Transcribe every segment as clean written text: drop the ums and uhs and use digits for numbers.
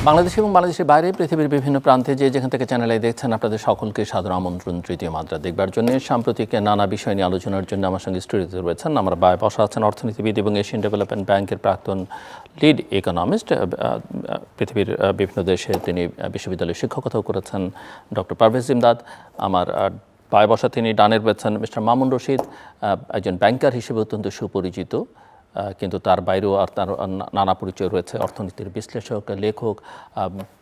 বাংলাদেশ এবং বাংলাদেশের বাইরে পৃথিবীর বিভিন্ন প্রান্তে যেখান থেকে চ্যানেলে দেখছেন আপনাদের সকলকে সাদর আমন্ত্রণ তৃতীয় মাত্রা দেখবার জন্য। সাম্প্রতিক নানা বিষয় নিয়ে আলোচনার জন্য আমার সঙ্গে স্টুডিওতে রয়েছেন আমার বসা আছেন অর্থনীতিবিদ এবং এশিয়ান ডেভেলপমেন্ট ব্যাংকের প্রাক্তন লিড ইকোনমিস্ট। পৃথিবীর বিভিন্ন দেশে তিনি বিশ্ববিদ্যালয়ে শিক্ষকতাও করেছেন ডক্টর পারভেজ ইমদাদ। আমার বায় বসা তিনি ডানের রয়েছেন মিস্টার মামুন রশিদ, একজন ব্যাংকার হিসেবে অত্যন্ত সুপরিচিত, কিন্তু তার বাইরেও আর তার নানা পরিচয় রয়েছে, অর্থনীতির বিশ্লেষক, লেখক।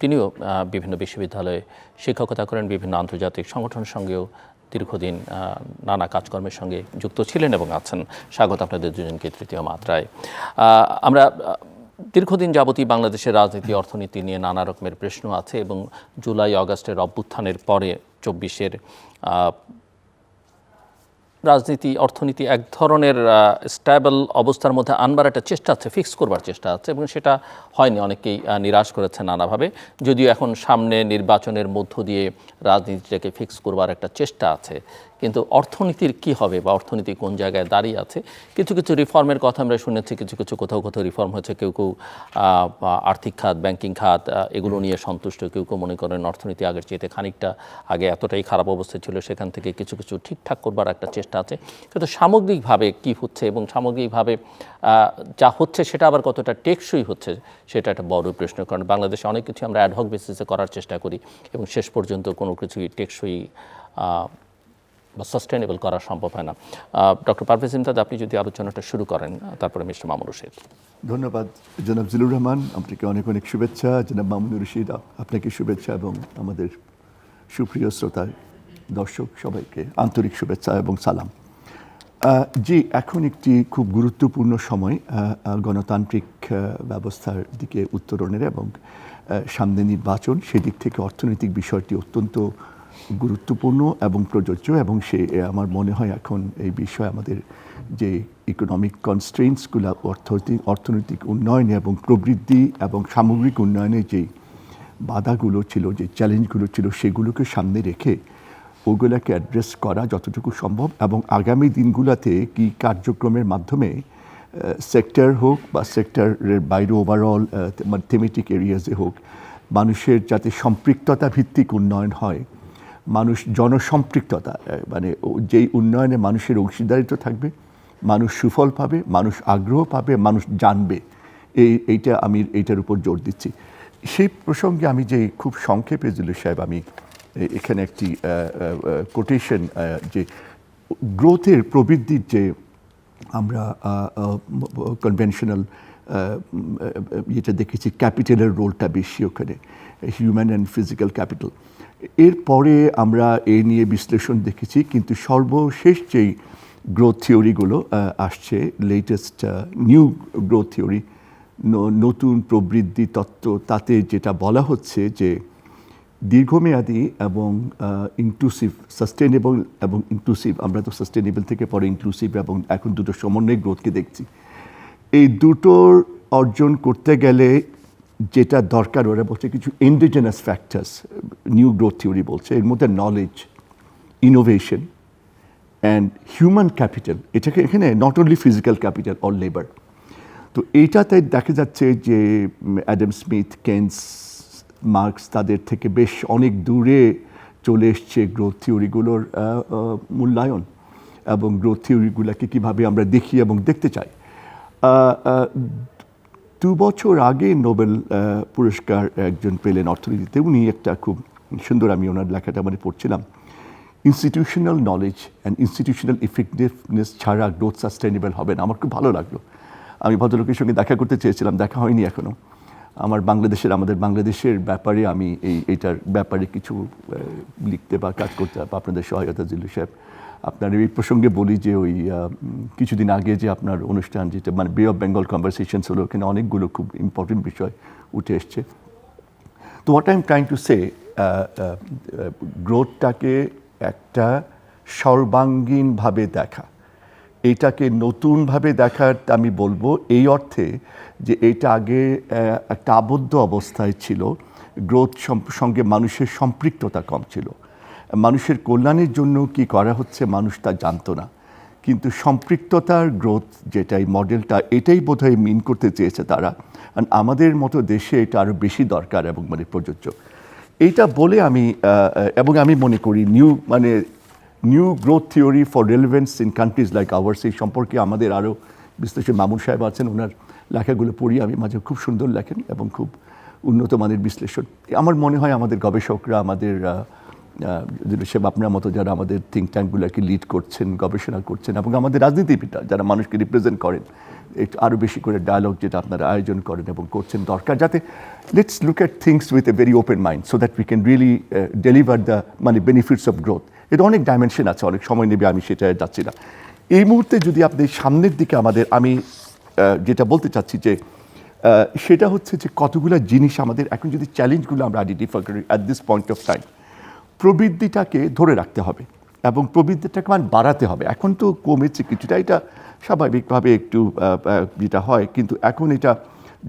তিনিও বিভিন্ন বিশ্ববিদ্যালয়ে শিক্ষকতা করেন, বিভিন্ন আন্তর্জাতিক সংগঠনের সঙ্গেও দীর্ঘদিন নানা কাজকর্মের সঙ্গে যুক্ত ছিলেন এবং আছেন। স্বাগত আপনাদের দুজনকে তৃতীয় মাত্রায়। আমরা দীর্ঘদিন যাবতীয় বাংলাদেশের রাজনীতি অর্থনীতি নিয়ে নানা রকমের প্রশ্ন আছে এবং জুলাই আগস্টের অভ্যুত্থানের পরে 24-এর রাজনীতি অর্থনীতি এক ধরনের স্ট্যাবল অবস্থার মধ্যে আনবার একটা চেষ্টা আছে, ফিক্স করবার চেষ্টা আছে, এবং সেটা হয়নি। অনেকেই নিরাশ করেছে নানাভাবে, যদিও এখন সামনে নির্বাচনের মধ্য দিয়ে রাজনীতিটাকে ফিক্স করবার একটা চেষ্টা আছে। কিন্তু অর্থনীতির কি হবে বা অর্থনীতি কোন জায়গায় দাঁড়িয়ে আছে? কিছু কিছু রিফর্মের কথা আমরা শুনেছি, কিছু কিছু কোথাও কোথাও রিফর্ম হয়েছে। কেউ কেউ আর্থিক খাত, ব্যাংকিং খাত এগুলো নিয়ে সন্তুষ্ট, কেউ কেউ মনে করেন অর্থনীতি আগের চেয়ে খানিকটা আগে এতটাই খারাপ অবস্থা ছিল সেখান থেকে কিছু কিছু ঠিকঠাক করবার একটা চেষ্টা আছে। কিন্তু সামগ্রিকভাবে কি হচ্ছে এবং সামগ্রিকভাবে যা হচ্ছে সেটা আবার কতটা টেকসই হচ্ছে সেটা একটা বড় প্রশ্ন। কারণ বাংলাদেশে অনেক কিছু আমরা অ্যাডহক বেসিসে করার চেষ্টা করি এবং শেষ পর্যন্ত কোনো কিছুই টেকসই বা সাস্টেনেবল করা সম্ভব হয় না। ডক্টর পারভেজ ইমদাদ, আপনি যদি আলোচনাটা শুরু করেন, তারপরে মিস্টার মামুন রশিদ। ধন্যবাদ জনাব জিলুর রহমান, আপনাকে অনেক অনেক শুভেচ্ছা। জনাব মামুন রশিদ, আপনাকে শুভেচ্ছা এবং আমাদের সুপ্রিয় শ্রোতা দর্শক সবাইকে আন্তরিক শুভেচ্ছা এবং সালাম। জি, এখন একটি খুব গুরুত্বপূর্ণ সময় গণতান্ত্রিক ব্যবস্থার দিকে উত্তরণের এবং সামনে নির্বাচন। সেদিক থেকে অর্থনৈতিক বিষয়টি অত্যন্ত গুরুত্বপূর্ণ এবং প্রযোজ্য, এবং আমার মনে হয় এখন এই বিষয়ে আমাদের যে ইকোনমিক কনস্ট্রেইন্টসগুলো অর্থনৈতিক উন্নয়নে এবং প্রবৃদ্ধি এবং সামগ্রিক উন্নয়নে যে বাধাগুলো ছিল, যে চ্যালেঞ্জগুলো ছিল, সেগুলোকে সামনে রেখে ওগুলোকে অ্যাড্রেস করা যতটুকু সম্ভব এবং আগামী দিনগুলোতে কি কার্যক্রমের মাধ্যমে সেক্টর হোক বা সেক্টরের বাইরে ওভারঅল মানে থিমেটিক এরিয়াজে হোক, মানুষের যাতে সম্পৃক্ততা ভিত্তিক উন্নয়ন হয়, মানুষ জনসম্পৃক্ততা, মানে যেই উন্নয়নে মানুষের অংশীদারিত্ব থাকবে, মানুষ সুফল পাবে, মানুষ আগ্রহ পাবে, মানুষ জানবে, আমি এইটার উপর জোর দিচ্ছি। সেই প্রসঙ্গে আমি যে খুব সংক্ষেপে জিলুর সাহেব, আমি এখানে একটি কোটেশন, যে গ্রোথের প্রবৃদ্ধির যে আমরা কনভেনশনাল যেটা দেখেছি, ক্যাপিটালের রোলটা বেশি ওখানে, হিউম্যান অ্যান্ড ফিজিক্যাল ক্যাপিটাল। এরপরে আমরা এ নিয়ে বিশ্লেষণ দেখেছি, কিন্তু সর্বশেষ যেই গ্রোথ থিওরিগুলো আসছে, লেটেস্ট নিউ গ্রোথ থিওরি, নতুন প্রবৃদ্ধি তত্ত্ব, তাতে যেটা বলা হচ্ছে যে দীর্ঘমেয়াদী এবং ইনক্লুসিভ, সাস্টেনেবল এবং ইনক্লুসিভ, আমরা তো সাস্টেনেবল থেকে পরে ইনক্লুসিভ এবং এখন দুটো সমন্বয় গ্রোথকে দেখছি, এই দুটোর অর্জন করতে গেলে যেটা দরকার, ওরা বলছে কিছু indigenous factors, new growth theory বলছে, এর মধ্যে knowledge, innovation and human capital, এটাকে এখানে not only physical capital or labour. তো এইটাতে দেখা যাচ্ছে যে অ্যাডাম স্মিথ, কেন্স, মার্কস তাদের থেকে বেশ অনেক দূরে চলে এসছে গ্রোথ থিওরিগুলোর মূল্যায়ন এবং গ্রোথ থিওরিগুলোকে কীভাবে আমরা দেখি এবং দেখতে চাই। 2 বছর আগে নোবেল পুরস্কার একজন পেলেন অর্থনীতিতে, উনি একটা খুব সুন্দর, আমি ওনার লেখাটা মানে পড়ছিলাম, institutional knowledge and institutional effectiveness ছাড়া গ্রোথ সাস্টেনেবল হবে না। আমার খুব ভালো লাগলো। আমি ভদ্রলোকের সঙ্গে দেখা করতে চেয়েছিলাম, দেখা হয়নি এখনও। আমাদের বাংলাদেশের ব্যাপারে আমি এইটার ব্যাপারে কিছু লিখতে বা কাজ করতে আপনাদের সহায়তা জিল্লু সাহেব। আপনার এই প্রসঙ্গে বলি যে ওই কিছুদিন আগে যে আপনার অনুষ্ঠান, যেটা মানে বে অফ বেঙ্গল কনভারসেশনস হলো, ওখানে অনেকগুলো খুব ইম্পর্টেন্ট বিষয় উঠে এসছে। তো what I am trying to say, গ্রোথটাকে একটা সর্বাঙ্গীনভাবে দেখা, এইটাকে নতুনভাবে দেখার আমি বলবো এই অর্থে যে এইটা আগে একটা আবদ্ধ অবস্থায় ছিল, গ্রোথ সঙ্গে মানুষের সম্পৃক্ততা কম ছিল, মানুষের কল্যাণের জন্য কি করা হচ্ছে মানুষ তা জানতো না। কিন্তু সম্পৃক্ততার গ্রোথ যেটা এই মডেলটা, এটাই বোধহয় মিন করতে চেয়েছে তারা। আর আমাদের মতো দেশে এটা আরও বেশি দরকার এবং মানে প্রযোজ্য। এইটা বলে এবং আমি মনে করি new growth theory for relevance in countries like hours, এই সম্পর্কে আমাদের আরও বিশ্লেষণ মামুন সাহেব আছেন, ওনার লেখাগুলো পড়ি আমি মাঝে, খুব সুন্দর লেখেন এবং খুব উন্নত মানের বিশ্লেষণ। আমার মনে হয় আমাদের গবেষকরা, আমাদের সেবা আপনার মতো যারা আমাদের থিঙ্ক ট্যাঙ্কগুলোকে লিড করছেন, গবেষণা করছেন, এবং আমাদের রাজনীতিবিদরা যারা মানুষকে রিপ্রেজেন্ট করেন, একটু আরও বেশি করে ডায়ালগ যেটা আপনারা আয়োজন করেন এবং করছেন দরকার, যাতে let's look at things with a very open mind so that we can really deliver the benefits of growth. এটা অনেক ডাইমেনশন আছে, অনেক সময় নেবে, আমি সেটা যাচ্ছি না। এই মুহূর্তে যদি আপনি সামনের দিকে আমি যেটা বলতে চাচ্ছি যে সেটা হচ্ছে যে কতগুলো জিনিস আমাদের এখন যদি চ্যালেঞ্জগুলো আমরা আইডেন্টিফাই করি at this point of time, প্রবৃদ্ধিটাকে ধরে রাখতে হবে এবং প্রবৃদ্ধিটাকে বাড়াতে হবে। এখন তো কমেছে কিছুটা, এটা স্বাভাবিকভাবে একটু যেটা হয়, কিন্তু এখন এটা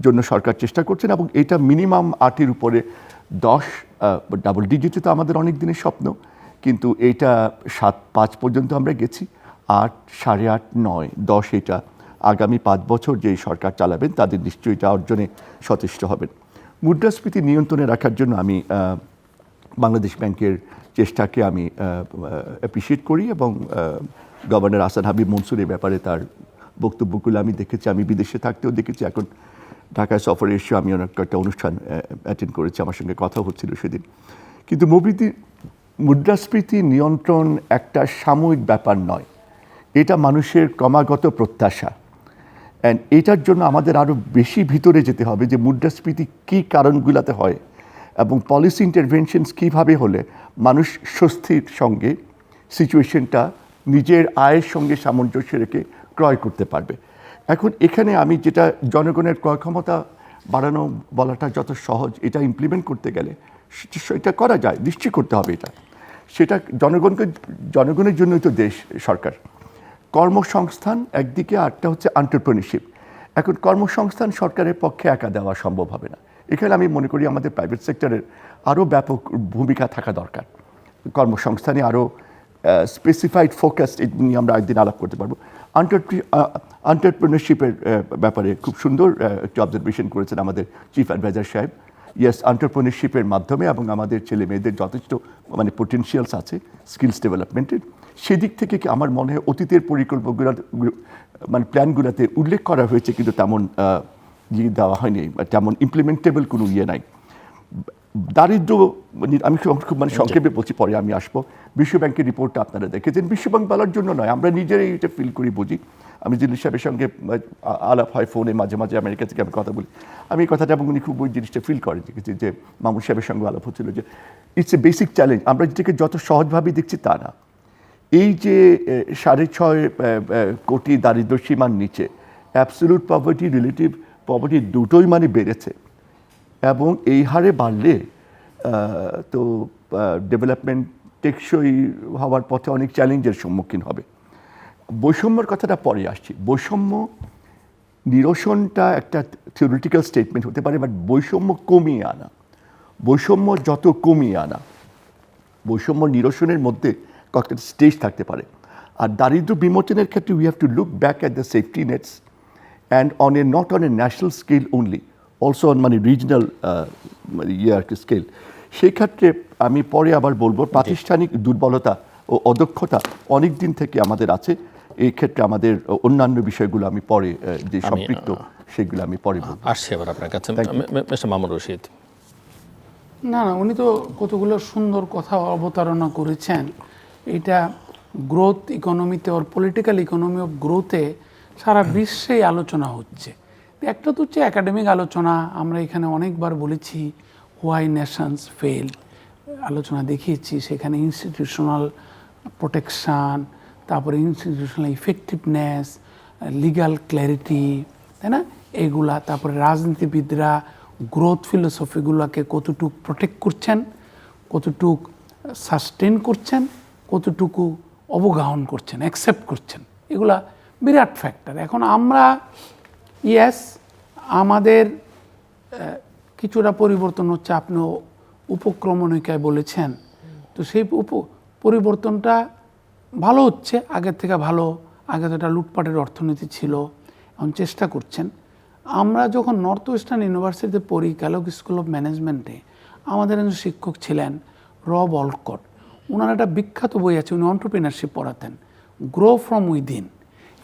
জন্য সরকার চেষ্টা করছেন এবং এটা মিনিমাম 8-এর উপরে 10, ডাবল ডিজিটে তো আমাদের অনেক দিনের স্বপ্ন, কিন্তু এইটা 7.5 পর্যন্ত আমরা গেছি, 8, 8.5, 9, 10 এটা আগামী 5 বছর যেই সরকার চালাবেন তাদের নিশ্চয়ই এটা অর্জনে সচেষ্ট হবেন। মুদ্রাস্ফীতি নিয়ন্ত্রণে রাখার জন্য আমি বাংলাদেশ ব্যাংকের চেষ্টাকে আমি অ্যাপ্রিসিয়েট করি এবং গভর্নর আহসান হাবিব মনসুরের ব্যাপারে তার বক্তব্যগুলো আমি দেখেছি, আমি বিদেশে থাকতেও দেখেছি, এখন ঢাকায় সফরে এসে আমি অনেক একটা অনুষ্ঠান অ্যাটেন্ড করেছি, আমার সঙ্গে কথা হচ্ছিল সেদিন। কিন্তু মুদ্রাস্ফীতি নিয়ন্ত্রণ একটা সাময়িক ব্যাপার নয়, এটা মানুষের ক্রমাগত প্রত্যাশা। অ্যান্ড এটার জন্য আমাদের আরও বেশি ভিতরে যেতে হবে যে মুদ্রাস্ফীতি কী কারণগুলোতে হয় এবং পলিসি ইন্টারভেনশনস কীভাবে হলে মানুষ স্বস্তির সঙ্গে সিচুয়েশনটা নিজের আয়ের সঙ্গে সামঞ্জস্য রেখে ক্রয় করতে পারবে। এখন এখানে আমি যেটা জনগণের ক্রয় ক্ষমতা বাড়ানো বলাটা যত সহজ, এটা ইমপ্লিমেন্ট করতে গেলে এটা করা যায়, নিশ্চয় করতে হবে এটা। সেটা জনগণের জন্যই তো দেশ, সরকার। কর্মসংস্থান একদিকে, আরটা হচ্ছে এন্টারপ্রেনিউরশিপ। এখন কর্মসংস্থান সরকারের পক্ষে একা দেওয়া সম্ভব হবে না, এখানে আমি মনে করি আমাদের প্রাইভেট সেক্টরের আরও ব্যাপক ভূমিকা থাকা দরকার। কর্মসংস্থানে আরও স্পেসিফাইড ফোকাস নিয়ে আমরা একদিন আলাপ করতে পারবো। এন্টারপ্রেনিউরশিপের ব্যাপারে খুব সুন্দর একটি অবজারভেশন করেছেন আমাদের চিফ অ্যাডভাইজার সাহেব। ইয়েস, এন্টারপ্রেনিউরশিপের মাধ্যমে এবং আমাদের ছেলে মেয়েদের যথেষ্ট পটেনশিয়ালস আছে স্কিলস ডেভেলপমেন্টের, সেদিক থেকে কি আমার মনে হয় অতীতের পরিকল্পনাগুলো প্ল্যানগুলোতে উল্লেখ করা হয়েছে, কিন্তু তেমন দেওয়া হয়নি, তেমন ইমপ্লিমেন্টেবল কোনো নাই। দারিদ্র আমি খুব সংক্ষেপে বলছি, পরে আমি আসবো। বিশ্বব্যাংকের রিপোর্টটা আপনারা দেখেছেন, বিশ্বব্যাংক বলার জন্য নয়, আমরা নিজেরাই এটা ফিল করি, বুঝি। আমি জিনিস সাহেবের সঙ্গে আলাপ হয় ফোনে, মাঝে মাঝে আমেরিকা থেকে আমি কথা বলি, আমি এই কথাটা এবং উনি খুব ওই জিনিসটা ফিল করেন যে মামুন সাহেবের সঙ্গে আলাপ হচ্ছিল যে ইটস এ বেসিক চ্যালেঞ্জ। আমরা যেটাকে যত সহজভাবে দেখছি তা না। এই যে 6.5 কোটি দারিদ্র সীমার নিচে অ্যাবসলিউট পভার্টি, রিলেটিভ পভার্টি দুটোই বেড়েছে এবং এই হারে বাড়লে তো ডেভেলপমেন্ট টেকসই হওয়ার পথে অনেক চ্যালেঞ্জের সম্মুখীন হবে। বৈষম্যের কথাটা পরে আসছি। বৈষম্য নিরসনটা একটা থিওরিটিক্যাল স্টেটমেন্ট হতে পারে, বাট বৈষম্য কমিয়ে আনা, বৈষম্য যত কমিয়ে আনা, বৈষম্য নিরসনের মধ্যে কয়েকটা স্টেজ থাকতে পারে। আর দারিদ্র বিমোচনের ক্ষেত্রে we have to look back at the safety নেটস and not on a national scale only, also on regional scale. সেই ক্ষেত্রে আমি পরে আবার বলবো, প্রাতিষ্ঠানিক দুর্বলতা ও অদক্ষতা অনেক দিন থেকে আমাদের আছে। এই ক্ষেত্রে আমাদের অন্যান্য বিষয়গুলো আমি পরে যে সম্পৃক্ত সেগুলো আমি পরে বলবো। আসছি আবার আপনার কাছে, মিস্টার মামুন রশিদ। না, উনি তো কতগুলো সুন্দর কথা অবতারণা করেছেন। এটা গ্রোথ ইকোনমিতে ওর পলিটিক্যাল ইকোনমি অফ গ্রোথে সারা বিশ্বেই আলোচনা হচ্ছে। একটা তো হচ্ছে একাডেমিক আলোচনা, আমরা এখানে অনেকবার বলেছি হোয়াই নেশনস ফেল, আলোচনা দেখিয়েছি, সেখানে ইনস্টিটিউশনাল প্রোটেকশান, তারপরে ইনস্টিটিউশনাল ইফেক্টিভনেস, লিগাল ক্ল্যারিটি, তাই না, এগুলা, তারপরে রাজনীতিবিদরা গ্রোথ ফিলোসফিগুলোকে কতটুকু প্রোটেক্ট করছেন, কতটুক সাস্টেন করছেন, কতটুকু অবগাহন করছেন, অ্যাকসেপ্ট করছেন, এগুলা বিরাট ফ্যাক্টর। এখন আমরা আমাদের কিছুটা পরিবর্তন হচ্ছে, আপনি উপক্রমণিকায় বলেছেন, তো সেই পরিবর্তনটা ভালো হচ্ছে, আগের থেকে ভালো আগে তো এটা লুটপাটের অর্থনীতি ছিল, এখন চেষ্টা করছেন। আমরা যখন নর্থ ওয়েস্টার্ন ইউনিভার্সিটিতে পড়ি, ক্যালগ স্কুল অফ ম্যানেজমেন্টে, আমাদের একজন শিক্ষক ছিলেন রব অলকট। ওনার একটা বিখ্যাত বই আছে, উনি অন্টারপ্রিনারশিপ পড়াতেন, গ্রো ফ্রম উইদিন।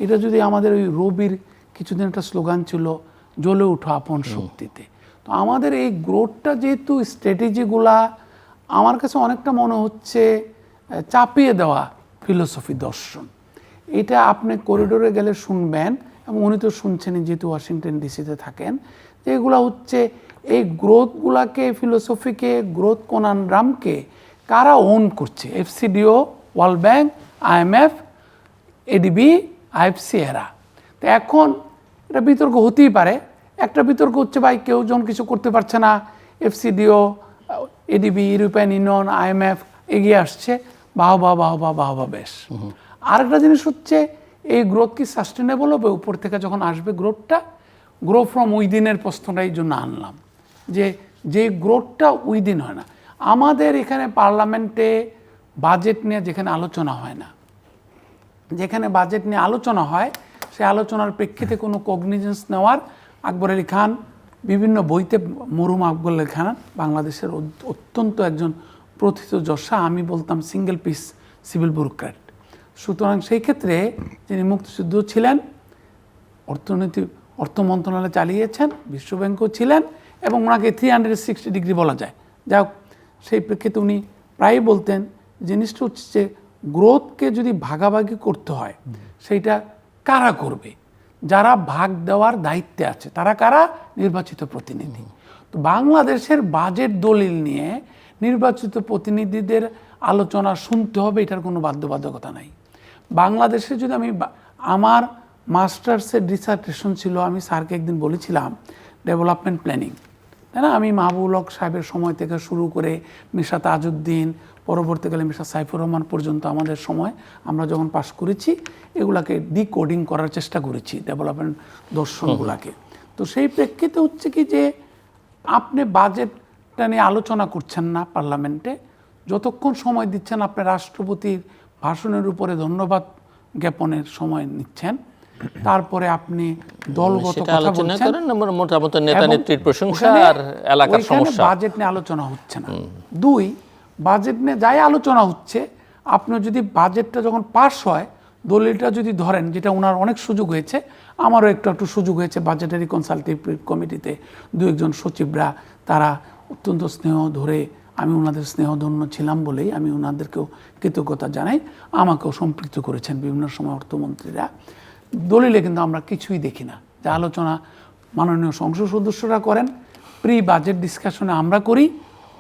এটা যদি আমাদের ওই রবির কিছুদিন একটা স্লোগান ছিল, জ্বলে উঠো আপন শক্তিতে। তো আমাদের এই গ্রোথটা যেহেতু স্ট্র্যাটেজিগুলা আমার কাছে অনেকটা মনে হচ্ছে চাপিয়ে দেওয়া ফিলোসফি, দর্শন। এটা আপনি করিডোরে গেলে শুনবেন, এবং উনি তো শুনছেনই যেহেতু ওয়াশিংটন ডিসিতে থাকেন, যে এগুলা হচ্ছে এই গ্রোথগুলাকে, ফিলোসফিকে, গ্রোথ কনানড্রামকে কারা ওন করছে? FCDO, world bank, IMF, ADB, IFC এরা। তো এখন এটা বিতর্ক হতেই পারে। একটা বিতর্ক হচ্ছে, ভাই কেউ যখন কিছু করতে পারছে না, FCDO, ADB, European union, IMF এগিয়ে আসছে, বাহ বেশ। আরেকটা জিনিস হচ্ছে, এই গ্রোথ কি সাস্টেনেবল হবে? উপর থেকে যখন আসবে গ্রোথটা, গ্রো ফ্রম উইদিনের প্রশ্নটা এই জন্য আনলাম, যে গ্রোথটা উইদিন হয় না। আমাদের এখানে পার্লামেন্টে বাজেট নিয়ে যেখানে আলোচনা হয় না, যেখানে বাজেট নিয়ে আলোচনা হয়, সেই আলোচনার প্রেক্ষিতে কোনো কগনিজেন্স নেওয়ার, আকবর আলী খান বিভিন্ন বইতে, মরহুম আকবর আলী খান বাংলাদেশের অত্যন্ত একজন প্রথিতযশা, আমি বলতাম সিঙ্গেল পিস সিভিল ব্যুরোক্র্যাট। সুতরাং সেই ক্ষেত্রে যিনি মুক্তিযুদ্ধ ছিলেন, অর্থ মন্ত্রণালয় চালিয়েছেন, বিশ্বব্যাংকও ছিলেন, এবং ওনাকে 360 ডিগ্রি বলা যায়। যাই হোক, সেই প্রেক্ষিতে উনি প্রায়ই বলতেন, জিনিসটা হচ্ছে যে গ্রোথকে যদি ভাগাভাগি করতে হয়, সেইটা কারা করবে? যারা ভাগ দেওয়ার দায়িত্বে আছে তারা কারা? নির্বাচিত প্রতিনিধি। তো বাংলাদেশের বাজেট দলিল নিয়ে নির্বাচিত প্রতিনিধিদের আলোচনা শুনতে হবে, এটার কোনো বাধ্যবাধকতা নাই। বাংলাদেশে যদি আমার মাস্টার্সের ডিসার্টেশন ছিল, আমি স্যারকে একদিন বলেছিলাম ডেভেলপমেন্ট প্ল্যানিং, তাই না? আমি মাহবুবুল হক সাহেবের সময় থেকে শুরু করে মির্জা তাজউদ্দিন, পরবর্তীকালে মির্জা সাইফুর রহমান পর্যন্ত আমাদের সময় আমরা যখন পাশ করেছি, এগুলাকে ডিকোডিং করার চেষ্টা করেছি, ডেভেলপমেন্ট দর্শনগুলাকে। তো সেই প্রেক্ষিতে হচ্ছে কি, যে আপনি বাজেটটা নিয়ে আলোচনা করছেন না পার্লামেন্টে, যতক্ষণ সময় দিচ্ছেন আপনি রাষ্ট্রপতির ভাষণের উপরে ধন্যবাদ জ্ঞাপনের সময় নিচ্ছেন, তারপরে আপনি দলগত কথা বলছেন, মোটামুটি নেতা নেত্রীর প্রশংসা আর এলাকার সমস্যা, বাজেট নিয়ে আলোচনা হচ্ছে না। দুই, বাজেট নিয়ে যাই আলোচনা হচ্ছে, আপনি যদি বাজেটটা যখন পাস হয়, দলিলটা যদি ধরেন, যেটা ওনার অনেক সুযোগ হয়েছে, আমারও একটু সুযোগ হয়েছে বাজেটারি কনসালটেটিভ কমিটিতে, দু একজন সচিবরা তারা অত্যন্ত স্নেহ ধরে, আমি ওনাদের স্নেহধন্য ছিলাম বলেই আমি ওনাদেরকেও কৃতজ্ঞতা জানাই, আমাকেও সম্পৃক্ত করেছেন বিভিন্ন সময় অর্থমন্ত্রীরা। দলিলে কিন্তু আমরা কিছুই দেখি না, যে আলোচনা মাননীয় সংসদ সদস্যরা করেন, প্রি বাজেট ডিসকাশনে আমরা করি,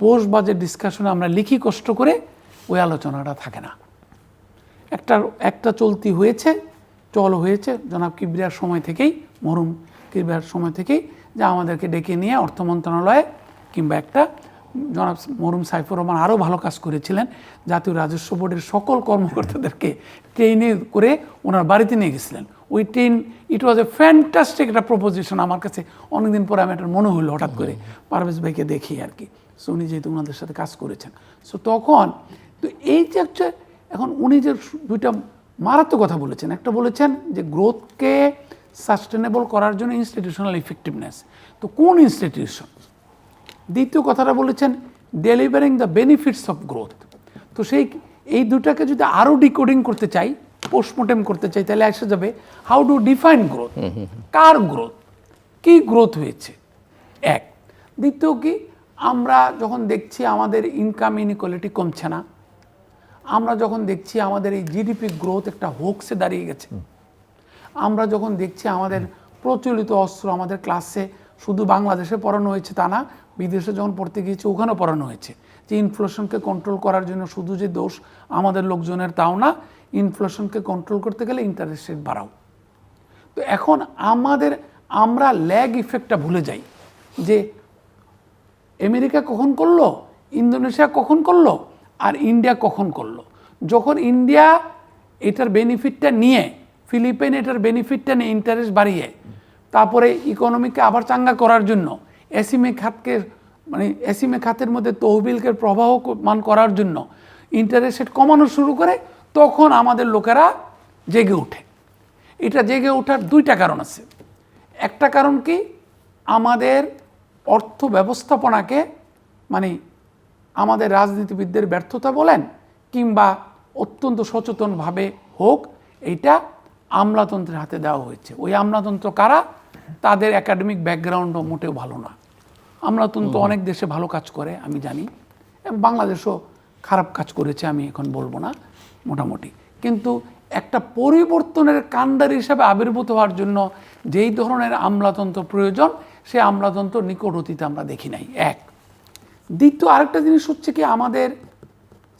পোস্ট বাজেট ডিসকাশনে আমরা লিখি কষ্ট করে, ওই আলোচনাটা থাকে না। একটা চলতি হয়েছে, হয়েছে জনাব কিবরিয়ার সময় থেকেই, মরহুম কিবরিয়ার সময় থেকেই, যা আমাদেরকে ডেকে নিয়ে অর্থ মন্ত্রণালয়ে, কিংবা একটা জনাব মরহুম সাইফুর রহমান আরও ভালো কাজ করেছিলেন, জাতীয় রাজস্ব বোর্ডের সকল কর্মকর্তাদেরকে ট্রেনে করে ওনার বাড়িতে নিয়ে গেছিলেন। ওই train, it was a fantastic একটা প্রপোজিশন। আমার কাছে অনেকদিন পরে আমি একটা মনে হইলো হঠাৎ করে, পারভেজ ভাইকে দেখি আর কি, সো উনি যেহেতু ওনাদের সাথে কাজ করেছেন, সো তখন তো এই যে হচ্ছে, এখন উনি যে দুইটা মারাত্মক কথা বলেছেন, একটা বলেছেন যে গ্রোথকে সাস্টেনেবল করার জন্য ইনস্টিটিউশনাল ইফেক্টিভনেস, তো কোন ইনস্টিটিউশন? দ্বিতীয় কথাটা বলেছেন delivering the benefits of growth. তো এই দুটাকে যদি আরও ডিকোডিং করতে চাই, পোস্টমর্টেম করতে চাই, তাহলে এসে যাবে how do define growth, car growth, কি গ্রোথ হয়েছে, এক। দ্বিতীয় কি, আমরা যখন দেখছি আমাদের ইনকাম ইনইকুয়ালিটি কমছে না, আমরা যখন দেখছি আমাদের এই জিডিপি গ্রোথ একটা হোক্সে দাঁড়িয়ে গেছে, আমরা যখন দেখছি আমাদের প্রচলিত অস্ত্র আমাদের ক্লাসে শুধু বাংলাদেশে পড়ানো হয়েছে তা না, বিদেশে যখন পড়তে গিয়েছে ওখানেও পড়ানো হয়েছে, যে ইনফ্লেশনকে কন্ট্রোল করার জন্য শুধু যে দোষ আমাদের লোকজনের তাও না, ইনফ্লেশনকে কন্ট্রোল করতে গেলে ইন্টারেস্ট রেট বাড়াও। তো এখন আমরা ল্যাগ ইফেক্টটা ভুলে যাই, যে আমেরিকা কখন করলো, ইন্দোনেশিয়া কখন করলো, আর ইন্ডিয়া কখন করলো। যখন ইন্ডিয়া এটার বেনিফিটটা নিয়ে, ফিলিপাইন এটার বেনিফিটটা নিয়ে ইন্টারেস্ট বাড়িয়ে, তারপরে ইকোনমিকে আবার চাঙ্গা করার জন্য এসিমে খাতের মধ্যে তহবিলকে প্রবাহমান করার জন্য ইন্টারেস্ট রেট কমানো শুরু করে, তখন আমাদের লোকেরা জেগে ওঠে। এটা জেগে ওঠার দুইটা কারণ আছে। একটা কারণ কি, আমাদের অর্থ ব্যবস্থাপনাকে মানে আমাদের রাজনীতিবিদদের ব্যর্থতা বলেন কিংবা অত্যন্ত সচেতনভাবে হোক, এইটা আমলাতন্ত্রের হাতে দেওয়া হয়েছে। ওই আমলাতন্ত্র কারা? তাদের একাডেমিক ব্যাকগ্রাউন্ডও মোটেও ভালো না। আমলাতন্ত্র অনেক দেশে ভালো কাজ করে আমি জানি, এবং বাংলাদেশও খারাপ কাজ করেছে আমি এখন বলবো না, মোটামুটি। কিন্তু একটা পরিবর্তনের কাণ্ডারি হিসাবে আবির্ভূত হওয়ার জন্য যেই ধরনের আমলাতন্ত্র প্রয়োজন, সে আমলাতন্ত্র নিকট অতীতে আমরা দেখি নাই। এক। দ্বিতীয় আরেকটা জিনিস হচ্ছে কি, আমাদের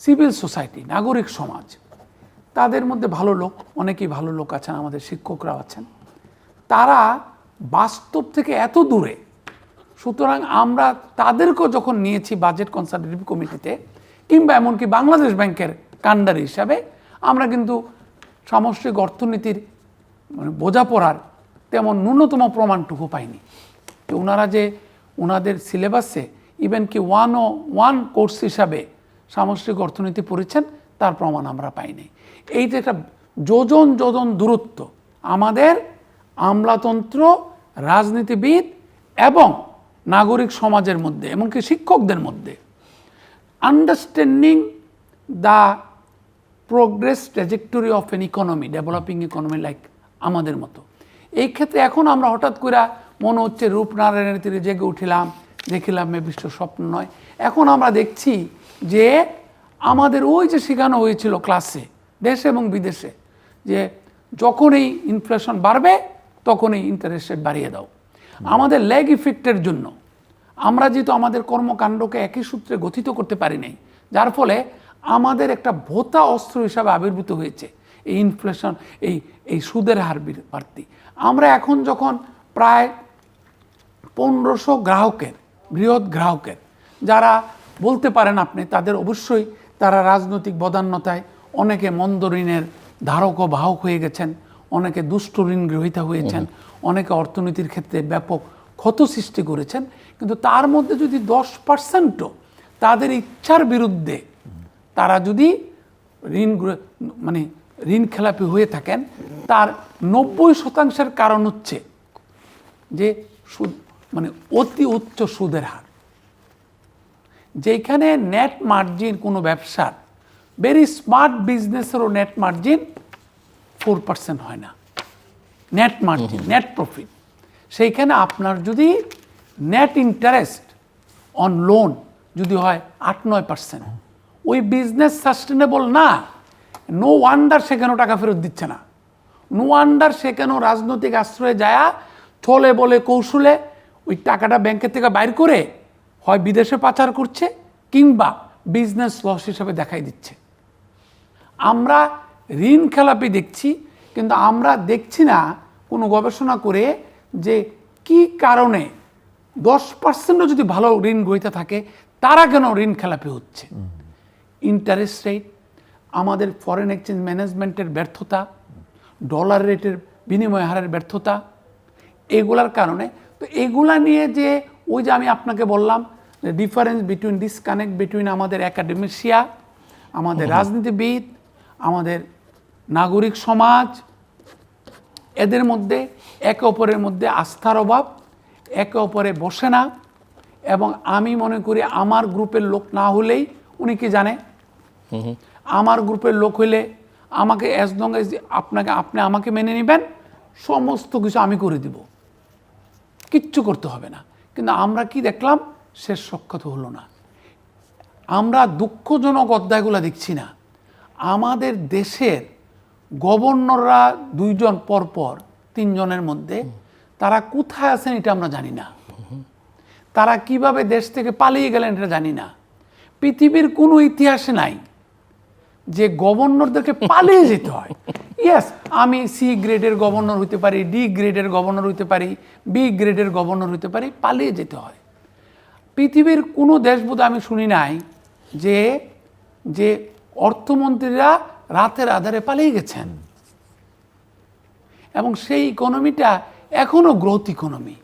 সিভিল সোসাইটি, নাগরিক সমাজ, তাদের মধ্যে ভালো লোক, অনেকেই ভালো লোক আছেন, আমাদের শিক্ষকরাও আছেন, তারা বাস্তব থেকে এত দূরে। সুতরাং আমরা তাদেরকেও যখন নিয়েছি বাজেট কনসালটেটিভ কমিটিতে কিংবা এমনকি বাংলাদেশ ব্যাংকের কাণ্ডারি হিসাবে, আমরা কিন্তু সামষ্টিক অর্থনীতির মানে বোঝাপড়ার তেমন ন্যূনতম প্রমাণটুকু পাইনি। ওনারা যে ওনাদের সিলেবাসে ইভেন কি 101 কোর্স হিসাবে সামষ্টিক অর্থনীতি পড়েছেন, তার প্রমাণ আমরা পাইনি। এই যে একটা যোজন যোজন দূরত্ব আমাদের আমলাতন্ত্র, রাজনীতিবিদ এবং নাগরিক সমাজের মধ্যে, এমনকি শিক্ষকদের মধ্যে, understanding the progress trajectory of N economy, developing economy like আমাদের মতো। এই ক্ষেত্রে এখন আমরা হঠাৎ করে মনে হচ্ছে রূপনারায়ণের তীরে জেগে উঠিলাম, দেখিলাম এ বিশ্ব স্বপ্ন নয়। এখন আমরা দেখছি যে আমাদের ওই যে শেখানো হয়েছিল ক্লাসে, দেশে এবং বিদেশে, যে যখনই ইনফ্লেশন বাড়বে তখনই ইন্টারেস্ট রেট বাড়িয়ে দাও। আমাদের ল্যাগ ইফেক্টের জন্য আমরা যেহেতু আমাদের কর্মকাণ্ডকে একই সূত্রে গঠিত করতে পারি নাই, যার ফলে আমাদের একটা ভোতা অস্ত্র হিসাবে আবির্ভূত হয়েছে এই ইনফ্লেশন, এই সুদের হার বাড়তি। আমরা এখন যখন প্রায় 1500 গ্রাহকের, বৃহৎ গ্রাহকের, যারা বলতে পারেন আপনি, তাদের অবশ্যই তারা রাজনৈতিক বদান্যতায় অনেকে মন্দ ঋণের ধারক ও বাহক হয়ে গেছেন, অনেকে দুষ্ট ঋণ গ্রহীতা হয়েছেন, অনেকে অর্থনীতির ক্ষেত্রে ব্যাপক ক্ষত সৃষ্টি করেছেন। কিন্তু তার মধ্যে যদি 10%ও তাদের ইচ্ছার বিরুদ্ধে তারা যদি ঋণ খেলাপি হয়ে থাকেন, তার 90% কারণ হচ্ছে যে সুদ, মানে অতি উচ্চ সুদের হার। যেখানে নেট মার্জিন কোনো ব্যবসার, ভেরি স্মার্ট বিজনেসেরও নেট মার্জিন 4% হয় না, নেট মার্জিন, নেট প্রফিট। সেইখানে আপনার যদি নেট ইন্টারেস্ট অন লোন যদি হয় 8-9%, ওই বিজনেস সাস্টেনেবল না। নো ওয়ান্ডার সেখানেও টাকা ফেরত দিচ্ছে না। নো ওয়ান্ডার সেখানেও রাজনৈতিক আশ্রয়ে যায়, ছলে বলে কৌশলে ওই টাকাটা ব্যাংকের থেকে বাইর করে হয় বিদেশে পাচার করছে কিংবা বিজনেস লস হিসাবে দেখাই দিচ্ছে। আমরা ঋণ খেলাপি দেখছি, কিন্তু আমরা দেখছি না কোনো গবেষণা করে যে কি কারণে 10%ও যদি ভালো ঋণ গ্রহীতা থাকে, তারা কেন ঋণ খেলাপি হচ্ছে। ইন্টারেস্ট রেট, আমাদের ফরেন এক্সচেঞ্জ ম্যানেজমেন্টের ব্যর্থতা, ডলার রেটের বিনিময় হারের ব্যর্থতা, এগুলার কারণে। তো এগুলা নিয়ে যে ওই যে আমি আপনাকে বললাম ডিফারেন্স বিটুইন, ডিসকানেক্ট বিটুইন আমাদের একাডেমিশিয়া, আমাদের রাজনীতিবিদ, আমাদের নাগরিক সমাজ, এদের মধ্যে একে অপরের মধ্যে আস্থার অভাব, একে অপরে বসে না। এবং আমি মনে করি আমার গ্রুপের লোক না হলেই, উনি কি জানে, আমার গ্রুপের লোক হইলে আমাকে অ্যাজ লং এজ আপনি আমাকে মেনে নেবেন, সমস্ত কিছু আমি করে দিব, কিচ্ছু করতে হবে না। কিন্তু আমরা কি দেখলাম, শেষ সাক্ষাৎ হলো না। আমরা দুঃখজনক অধ্যায়গুলো দেখছি না। আমাদের দেশের গভর্নররা 2 জন পরপর 3 জনের মধ্যে, তারা কোথায় আছেন এটা আমরা জানি না। তারা কিভাবে দেশ থেকে পালিয়ে গেলেন এটা জানি না। পৃথিবীর কোনো ইতিহাসে নাই যে গভর্নরদেরকে পালিয়ে যেতে হয়। ইয়েস, আমি সি গ্রেডের গভর্নর হইতে পারি, ডি গ্রেডের গভর্নর হইতে পারি, বি গ্রেডের গভর্নর হইতে পারি, পালিয়ে যেতে হয়। পৃথিবীর কোনো দেশ বোধহয় আমি শুনি নাই যে অর্থমন্ত্রীরা রাতের আধারে পালিয়ে গেছেন। এবং সেই ইকোনমিটা এখনো গ্রোথ ইকোনমি,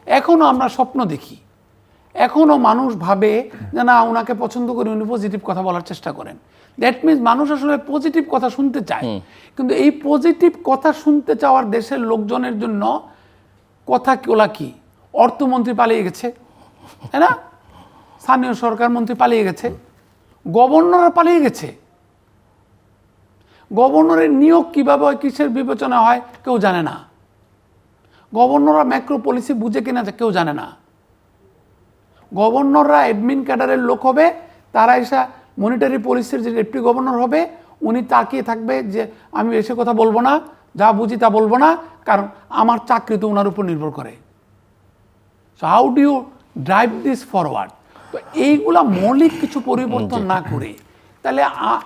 এখনো আমরা স্বপ্ন দেখি। এখনো মানুষ ভাবে যে না ওনাকে পছন্দ করে উনি পজিটিভ কথা বলার চেষ্টা করেন। দ্যাট মিনস মানুষ আসলে পজিটিভ কথা শুনতে চায়, কিন্তু এই পজিটিভ কথা শুনতে চাওয়ার দেশের লোকজনের জন্য কথা ওলা কি, অর্থমন্ত্রী পালিয়ে গেছে, তাই না, স্থানীয় সরকার মন্ত্রী পালিয়ে গেছে, গভর্নর পালিয়ে গেছে। গভর্নরের নিয়োগ কিভাবে হয়, কিসের বিবেচনা হয় কেউ জানে না। গভর্নররা ম্যাক্রো পলিসি বুঝে কিনা কেউ জানে না। গভর্নররা অ্যাডমিন ক্যাডারের লোক হবে, তারা এসে মনিটারি পলিসির যে ডেপুটি গভর্নর হবে উনি তাকিয়ে থাকবে যে আমি এসে কথা বলবো না, যা বুঝি তা বলবো না, কারণ আমার চাকরি তো ওনার উপর নির্ভর করে। So how do you drive this forward? তো এইগুলা মৌলিক কিছু পরিবর্তন না করে তাহলে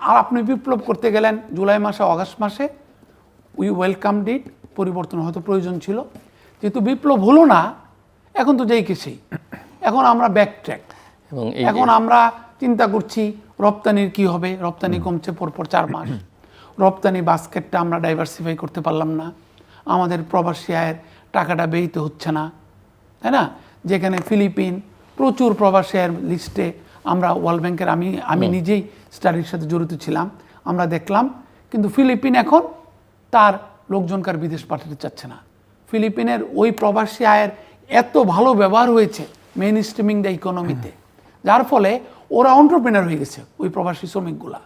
আর আপনি বিপ্লব করতে গেলেন জুলাই মাসে, অগাস্ট মাসে, উই ওয়েলকাম ডিট, পরিবর্তন হয়তো প্রয়োজন ছিল, যেহেতু বিপ্লব হলো না এখন তো যেই সেই, এখন আমরা ব্যাক ট্র্যাক, এবং এখন আমরা চিন্তা করছি রপ্তানির কি হবে, রপ্তানি কমছে পরপর 4 মাস, রপ্তানি বাস্কেটটা আমরা ডাইভার্সিফাই করতে পারলাম না, আমাদের প্রবাসী আয়ের টাকাটা ব্যয়িত হচ্ছে না, তাই না, যেখানে ফিলিপিন প্রচুর প্রবাসী আয়ের লিস্টে, আমরা ওয়ার্ল্ড ব্যাংকের আমি নিজেই স্টাডির সাথে জড়িত ছিলাম, আমরা দেখলাম কিন্তু ফিলিপিন এখন তার লোকজনকার বিদেশ পাঠাতে চাচ্ছে না। ফিলিপিনের ওই প্রবাসী আয়ের এত ভালো ব্যবহার হয়েছে মেইন স্ট্রিমিং দ্য ইকোনমিতে, যার ফলে ওরা এন্টারপ্রেনার হয়ে গেছে ওই প্রবাসী শ্রমিকগুলা।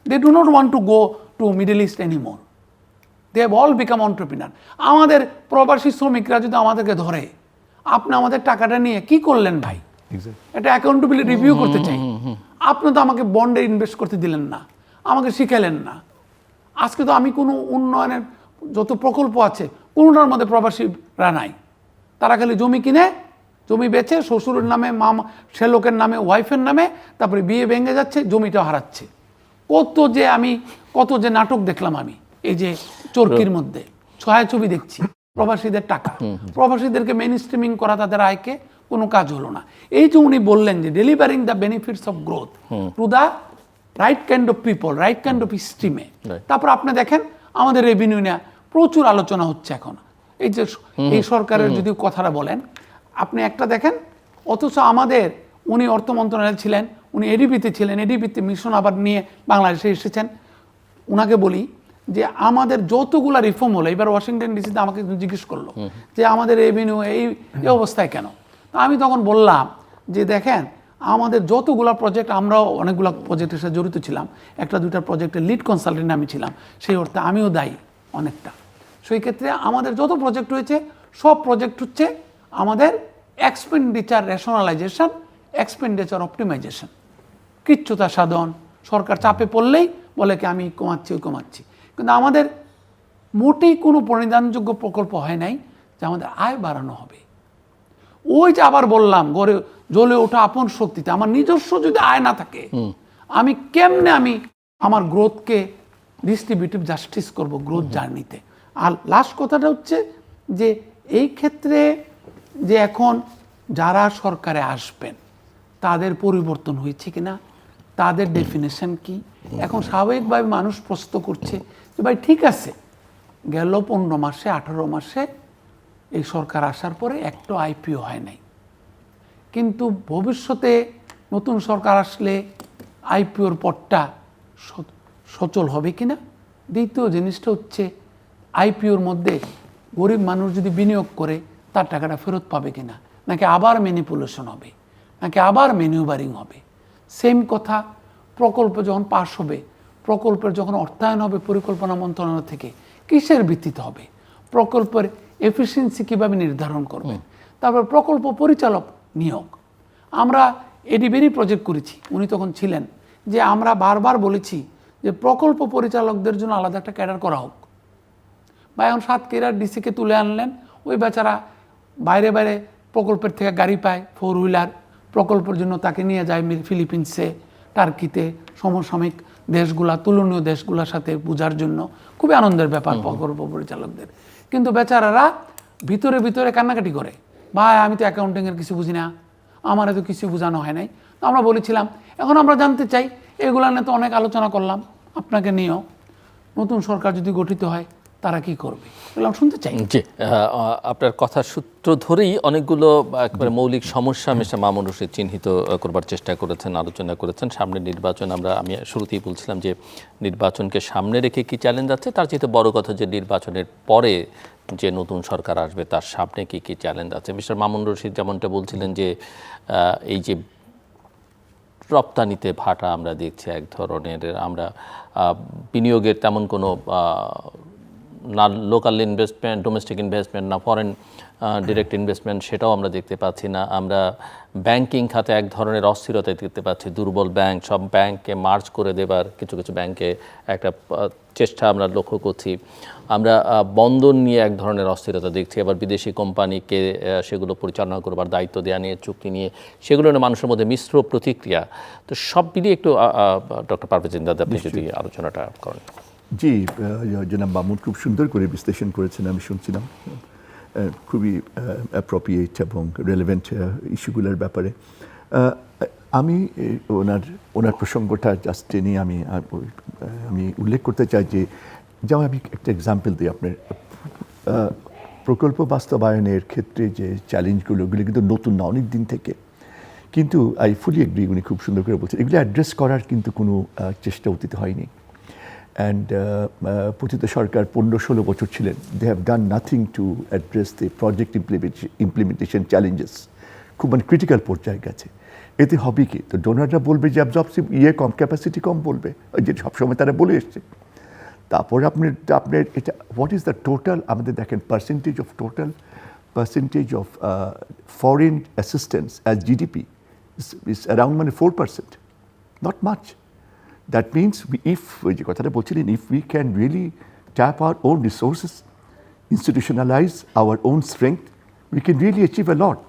They do not want to go to Middle East anymore, they have all become entrepreneur. আমাদের প্রবাসী শ্রমিকরা যদি আমাদেরকে ধরে, আপনি আমাদের টাকাটা নিয়ে কি করলেন ভাই, এটা অ্যাকাউন্টেবিলিটি রিভিউ করতে চাই। আপনি তো আমাকে বন্ডে ইনভেস্ট করতে দিলেন না, আমাকে শিখালেন না। আজকে তো আমি কোনো উন্নয়নের যত প্রকল্প আছে কোনোটার মধ্যে প্রবাসীরা নাই, তারা খালি জমি কিনে, জমি বেচে শ্বশুরের নামে, মামা সে লোকের নামে, ওয়াইফের নামে, তারপরে বিয়ে ভেঙে যাচ্ছে, জমিটা হারাচ্ছে। কত যে নাটক দেখলাম আমি এই যে চরকির মধ্যে, ছায়াছবি দেখছি, প্রবাসীদের টাকা, প্রবাসীদেরকে মেইন স্ট্রিমিং করা তাদের আয়কে কোনো কাজ হলো না। এই যে উনি বললেন যে delivering the benefits of growth to the right kind of people, right kind of স্ট্রিমে। তারপর আপনি দেখেন আমাদের রেভিনিউ নিয়ে প্রচুর আলোচনা হচ্ছে এখন। এই যে এই সরকারের যদি কথাটা বলেন, আপনি একটা দেখেন, অথচ আমাদের উনি অর্থ মন্ত্রণালয়ে ছিলেন, উনি এডিবিতে ছিলেন, এডিবিতে মিশন আবার নিয়ে বাংলাদেশে এসেছেন। উনাকে বলি যে আমাদের যতগুলা রিফর্ম হলো, এবার ওয়াশিংটন ডিসিতে আমাকে জিজ্ঞেস করলো যে আমাদের রেভিনিউ এই অবস্থায় কেন। আমি তখন বললাম যে দেখেন আমাদের যতগুলা প্রজেক্ট, আমরাও অনেকগুলো প্রজেক্টের সাথে জড়িত ছিলাম, একটা দুইটা প্রজেক্টের লিড কনসালটেন্ট আমি ছিলাম, সেই অর্থে আমিও দায়ী অনেকটা। সেই ক্ষেত্রে আমাদের যত প্রজেক্ট হয়েছে সব প্রজেক্ট হচ্ছে আমাদের এক্সপেন্ডিচার রেশনালাইজেশন, এক্সপেন্ডিচার অপটিমাইজেশন, কিচ্ছুতা সাধন। সরকার চাপে পড়লেই বলে কি আমি কমাচ্ছি, কিন্তু আমাদের মোটেই কোনো পরিধানযোগ্য প্রকল্প হয় নাই যে আমাদের আয় বাড়ানো হবে। ওই যে আবার বললাম গড়ে জ্বলে ওঠা আপন শক্তিতে, আমার নিজস্ব যদি আয় না থাকে আমি কেমনে আমার গ্রোথকে ডিস্ট্রিবিউটিভ জাস্টিস করব গ্রোথ জার্নিতে। আর লাস্ট কথাটা হচ্ছে যে এই ক্ষেত্রে যে এখন যারা সরকারে আসবেন তাদের পরিবর্তন হয়েছে কিনা, তাদের ডেফিনেশন কি। এখন স্বাভাবিকভাবে মানুষ প্রশ্ন করছে যে ভাই ঠিক আছে, গেল 15 মাসে 18 মাসে এই সরকার আসার পরে একটা আইপিও হয় নাই, কিন্তু ভবিষ্যতে নতুন সরকার আসলে আইপিওর পথটা সচল হবে কিনা। দ্বিতীয় জিনিসটা হচ্ছে আইপিওর মধ্যে গরিব মানুষ যদি বিনিয়োগ করে তার টাকাটা ফেরত পাবে কিনা, নাকি আবার ম্যানিপুলেশন হবে, নাকি আবার ম্যানিউভারিং হবে। সেম কথা প্রকল্প যখন পাস হবে, প্রকল্পের যখন অর্থায়ন হবে পরিকল্পনা মন্ত্রণালয় থেকে, কিসের ভিত্তিতে হবে, প্রকল্পের এফিসিয়েন্সি কীভাবে নির্ধারণ করবে, তারপর প্রকল্প পরিচালক নিয়োগ। আমরা এডিবেরি প্রজেক্ট করেছি, উনি তখন ছিলেন, যে আমরা বারবার বলেছি যে প্রকল্প পরিচালকদের জন্য আলাদা একটা ক্যাডার করা হোক। বা এখন সাতক্ষীরার ডিসিকে তুলে আনলেন, ওই বেচারা বাইরে বাইরে প্রকল্পের থেকে গাড়ি পায়, 4 হুইলার, প্রকল্পের জন্য তাকে নিয়ে যায় ফিলিপিন্সে, টার্কিতে, সমসাময়িক দেশগুলা, তুলনীয় দেশগুলোর সাথে বোঝার জন্য। খুবই আনন্দের ব্যাপার প্রকল্প পরিচালকদের। কিন্তু বেচারারা ভিতরে ভিতরে কান্নাকাটি করে, ভাই আমি তো অ্যাকাউন্টিংয়ের কিছু বুঝি না, আমার তো কিছু বোঝানো হয় নাই। তো আমরা বলেছিলাম এখন আমরা জানতে চাই, এগুলো নিয়ে তো অনেক আলোচনা করলাম আপনাকে নিয়েও, নতুন সরকার যদি গঠিত হয় তারা কি করবে, এগুলো আমি শুনতে চাই। জি, আপনার কথার সূত্র ধরেই অনেকগুলো একেবারে মৌলিক সমস্যা মিস্টার মামুন রশিদ চিহ্নিত করবার চেষ্টা করেছেন, আলোচনা করেছেন। সামনে নির্বাচন, আমি শুরুতেই বলছিলাম যে নির্বাচনকে সামনে রেখে কি চ্যালেঞ্জ আছে, তার চেয়ে বড় কথা যে নির্বাচনের পরে যে নতুন সরকার আসবে তার সামনে কি কি চ্যালেঞ্জ আছে। মিস্টার মামুন রশিদ যেমনটা বলছিলেন যে এই যে রপ্তানিতে ভাটা আমরা দেখছি এক ধরনের, আমরা বিনিয়োগের তেমন কোনো না লোকাল ইনভেস্টমেন্ট, ডোমেস্টিক ইনভেস্টমেন্ট, না ফরেন ডিরেক্ট ইনভেস্টমেন্ট, সেটাও আমরা দেখতে পাচ্ছি না। আমরা ব্যাংকিং খাতে এক ধরনের অস্থিরতা দেখতে পাচ্ছি, দুর্বল ব্যাংক, সব ব্যাংককে মার্জ করে দেবার কিছু কিছু ব্যাংকে একটা চেষ্টা আমরা লক্ষ্য করছি। আমরা বন্দর নিয়ে এক ধরনের অস্থিরতা দেখছি, আবার বিদেশি কোম্পানিকে সেগুলো পরিচালনা করবার দায়িত্ব দেওয়া নিয়ে, চুক্তি নিয়ে, সেগুলো নিয়ে মানুষের মধ্যে মিশ্র প্রতিক্রিয়া। তো সব মিলিয়ে একটু ডক্টর পারভেজ ইমদাদ আপনি যদি আলোচনাটা করেন। জি, জনাব মামুন খুব সুন্দর করে বিশ্লেষণ করেছেন, আমি শুনছিলাম, খুবই অ্যাপ্রোপ্রিয়েট এবং রেলেভেন্ট ইস্যুগুলোর ব্যাপারে। আমি ওনার প্রসঙ্গটা জাস্ট টেনে আমি উল্লেখ করতে চাই যে, যেমন আমি একটা এক্সাম্পল দিই আপনার, প্রকল্প বাস্তবায়নের ক্ষেত্রে যে চ্যালেঞ্জগুলো, ওগুলো কিন্তু নতুন না, অনেক দিন থেকে। কিন্তু আই ফুলি এগ্রি, উনি খুব সুন্দর করে বলছেন, এগুলো অ্যাড্রেস করার কিন্তু কোনো চেষ্টা অতীত হয়নি। অ্যান্ড পতিত সরকার 15-16 বছর ছিলেন, they have done nothing to address the project implementation challenges. খুব ক্রিটিক্যাল পর্যায়ে গেছে। এতে হবে কি, তো ডোনাররা বলবে যে অ্যাবজর্পশন কম, ক্যাপাসিটি কম বলবে, যে সবসময় তারা বলে এসছে। তারপর আপনার এটা হোয়াট ইজ দ্য টোটাল, আমাদের দেখেন percentage of foreign assistance as GDP is around 4%, not much. That means ওই যে কথাটা বলছিলেন, if we can really tap our own resources, institutionalize our own strength, we can really achieve a lot.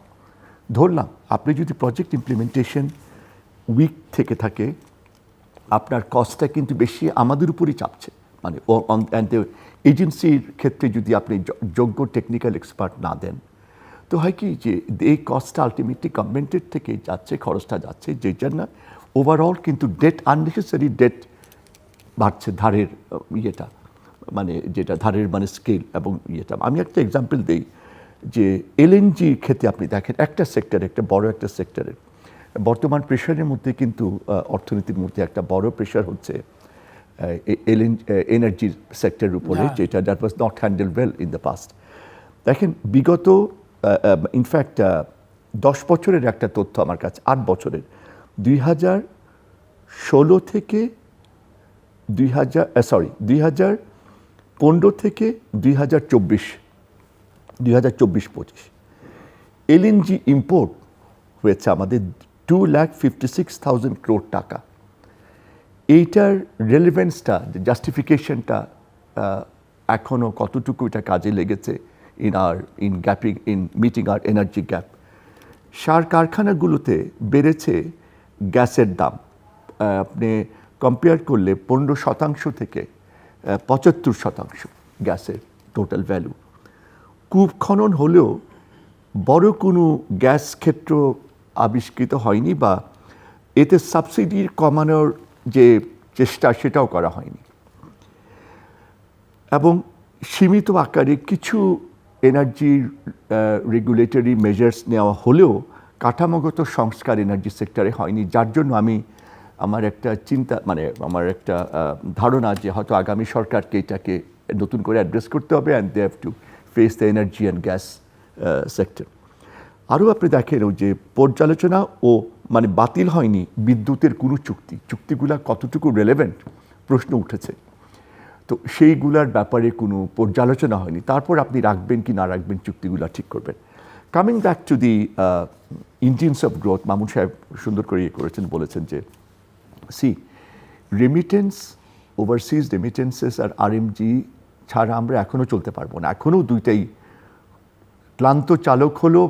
ধরলাম আপনি যদি project implementation week থেকে থাকে, আপনার কস্টটা কিন্তু বেশি আমাদের উপরই চাপছে, এজেন্সির ক্ষেত্রে যদি আপনি যোগ্য টেকনিক্যাল এক্সপার্ট না দেন, তো হয় কি যে এই কস্টটা আলটিমেটলি গভর্নমেন্টের থেকে যাচ্ছে, খরচটা যাচ্ছে, যে জন্য ওভারঅল কিন্তু আননেসেসারি ডেট বাড়ছে, ধারের স্কেল এবং আমি একটা এক্সাম্পল দিই যে এলএনজি ক্ষেত্রে আপনি দেখেন একটা সেক্টরে, একটা বড় একটা সেক্টরের বর্তমান প্রেশারের মধ্যে কিন্তু অর্থনীতির মধ্যে একটা বড় প্রেশার হচ্ছে এনার্জি সেক্টরের উপরে, যেটা that was not handle well in the past. দেখেন বিগত ইনফ্যাক্ট 10 বছরের একটা তথ্য আমার কাছে, 8 বছরের, 2015 থেকে 2024-25 এলএনজি ইম্পোর্ট হয়েছে আমাদের 2,56,000 crore টাকা। এইটার রেলেভেন্সটা, জাস্টিফিকেশনটা এখনও কতটুকু এটা কাজে লেগেছে ইন মিটিং আর এনার্জি গ্যাপ। সার কারখানাগুলোতে বেড়েছে গ্যাসের দাম, আপনি কম্পেয়ার করলে 15% থেকে 75% গ্যাসের টোটাল ভ্যালু। কূপ খনন হলেও বড় কোনো গ্যাস ক্ষেত্র আবিষ্কৃত হয়নি, বা এতে সাবসিডি কমানোর যে চেষ্টা সেটাও করা হয়নি। এবং সীমিত আকারে কিছু এনার্জি রেগুলেটরি মেজার্স নেওয়া হলেও কাঠামোগত সংস্কার এনার্জি সেক্টরে হয়নি, যার জন্য আমার একটা চিন্তা, আমার একটা ধারণা যে হয়তো আগামী সরকারকে এটাকে নতুন করে অ্যাড্রেস করতে হবে, and they have to face the energy and gas sector. আরও আপনি দেখেন ওই যে পর্যালোচনা ও বাতিল হয়নি বিদ্যুতের কোনো চুক্তিগুলা কতটুকু রেলেভেন্ট প্রশ্ন উঠেছে, তো সেইগুলার ব্যাপারে কোনো পর্যালোচনা হয়নি। তারপর আপনি রাখবেন কি না রাখবেন, চুক্তিগুলা ঠিক করবেন। Coming back to the engines of growth, Mamun সাহেব সুন্দর করে করেছেন, বলেছেন যে রেমিটেন্স, ওভারসিজ রেমিটেন্সেস আর আরএমজি ছাড়া আমরা এখনও চলতে পারবো না। এখনও দুইটাই, ক্লান্ত চালক হলো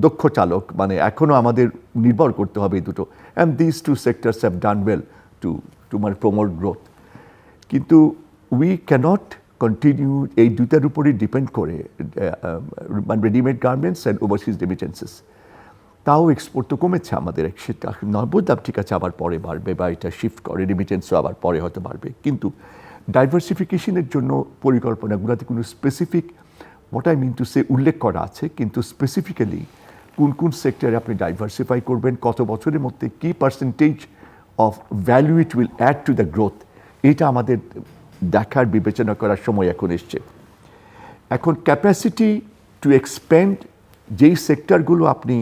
দক্ষ চালক, এখনও আমাদের নির্ভর করতে হবে এই দুটো। And this two sectors have done well to promote growth. কিন্তু উই ক্যানট কন্টিনিউ এই দুইটার উপরই ডিপেন্ড করে, readymade garments and overseas remittances. তাও এক্সপোর্ট তো কমেছে আমাদের, সেটা নব্বই দাম ঠিক আছে, আবার পরে বাড়বে, বা এটা শিফট করে রেমিটেন্সও আবার পরে হয়তো বাড়বে। কিন্তু ডাইভার্সিফিকেশনের জন্য পরিকল্পনাগুলোতে কোনো specific what I mean to say উল্লেখ করা আছে, কিন্তু স্পেসিফিক্যালি কোন কোন সেক্টরে আপনি ডাইভার্সিফাই করবেন, কত বছরের মধ্যে কী percentage of value it will add to the growth, এটা আমাদের দেখার বিবেচনা করার সময় এখন এসছে। এখন ক্যাপাসিটি টু এক্সপ্যান্ড যেই সেক্টরগুলো আপনি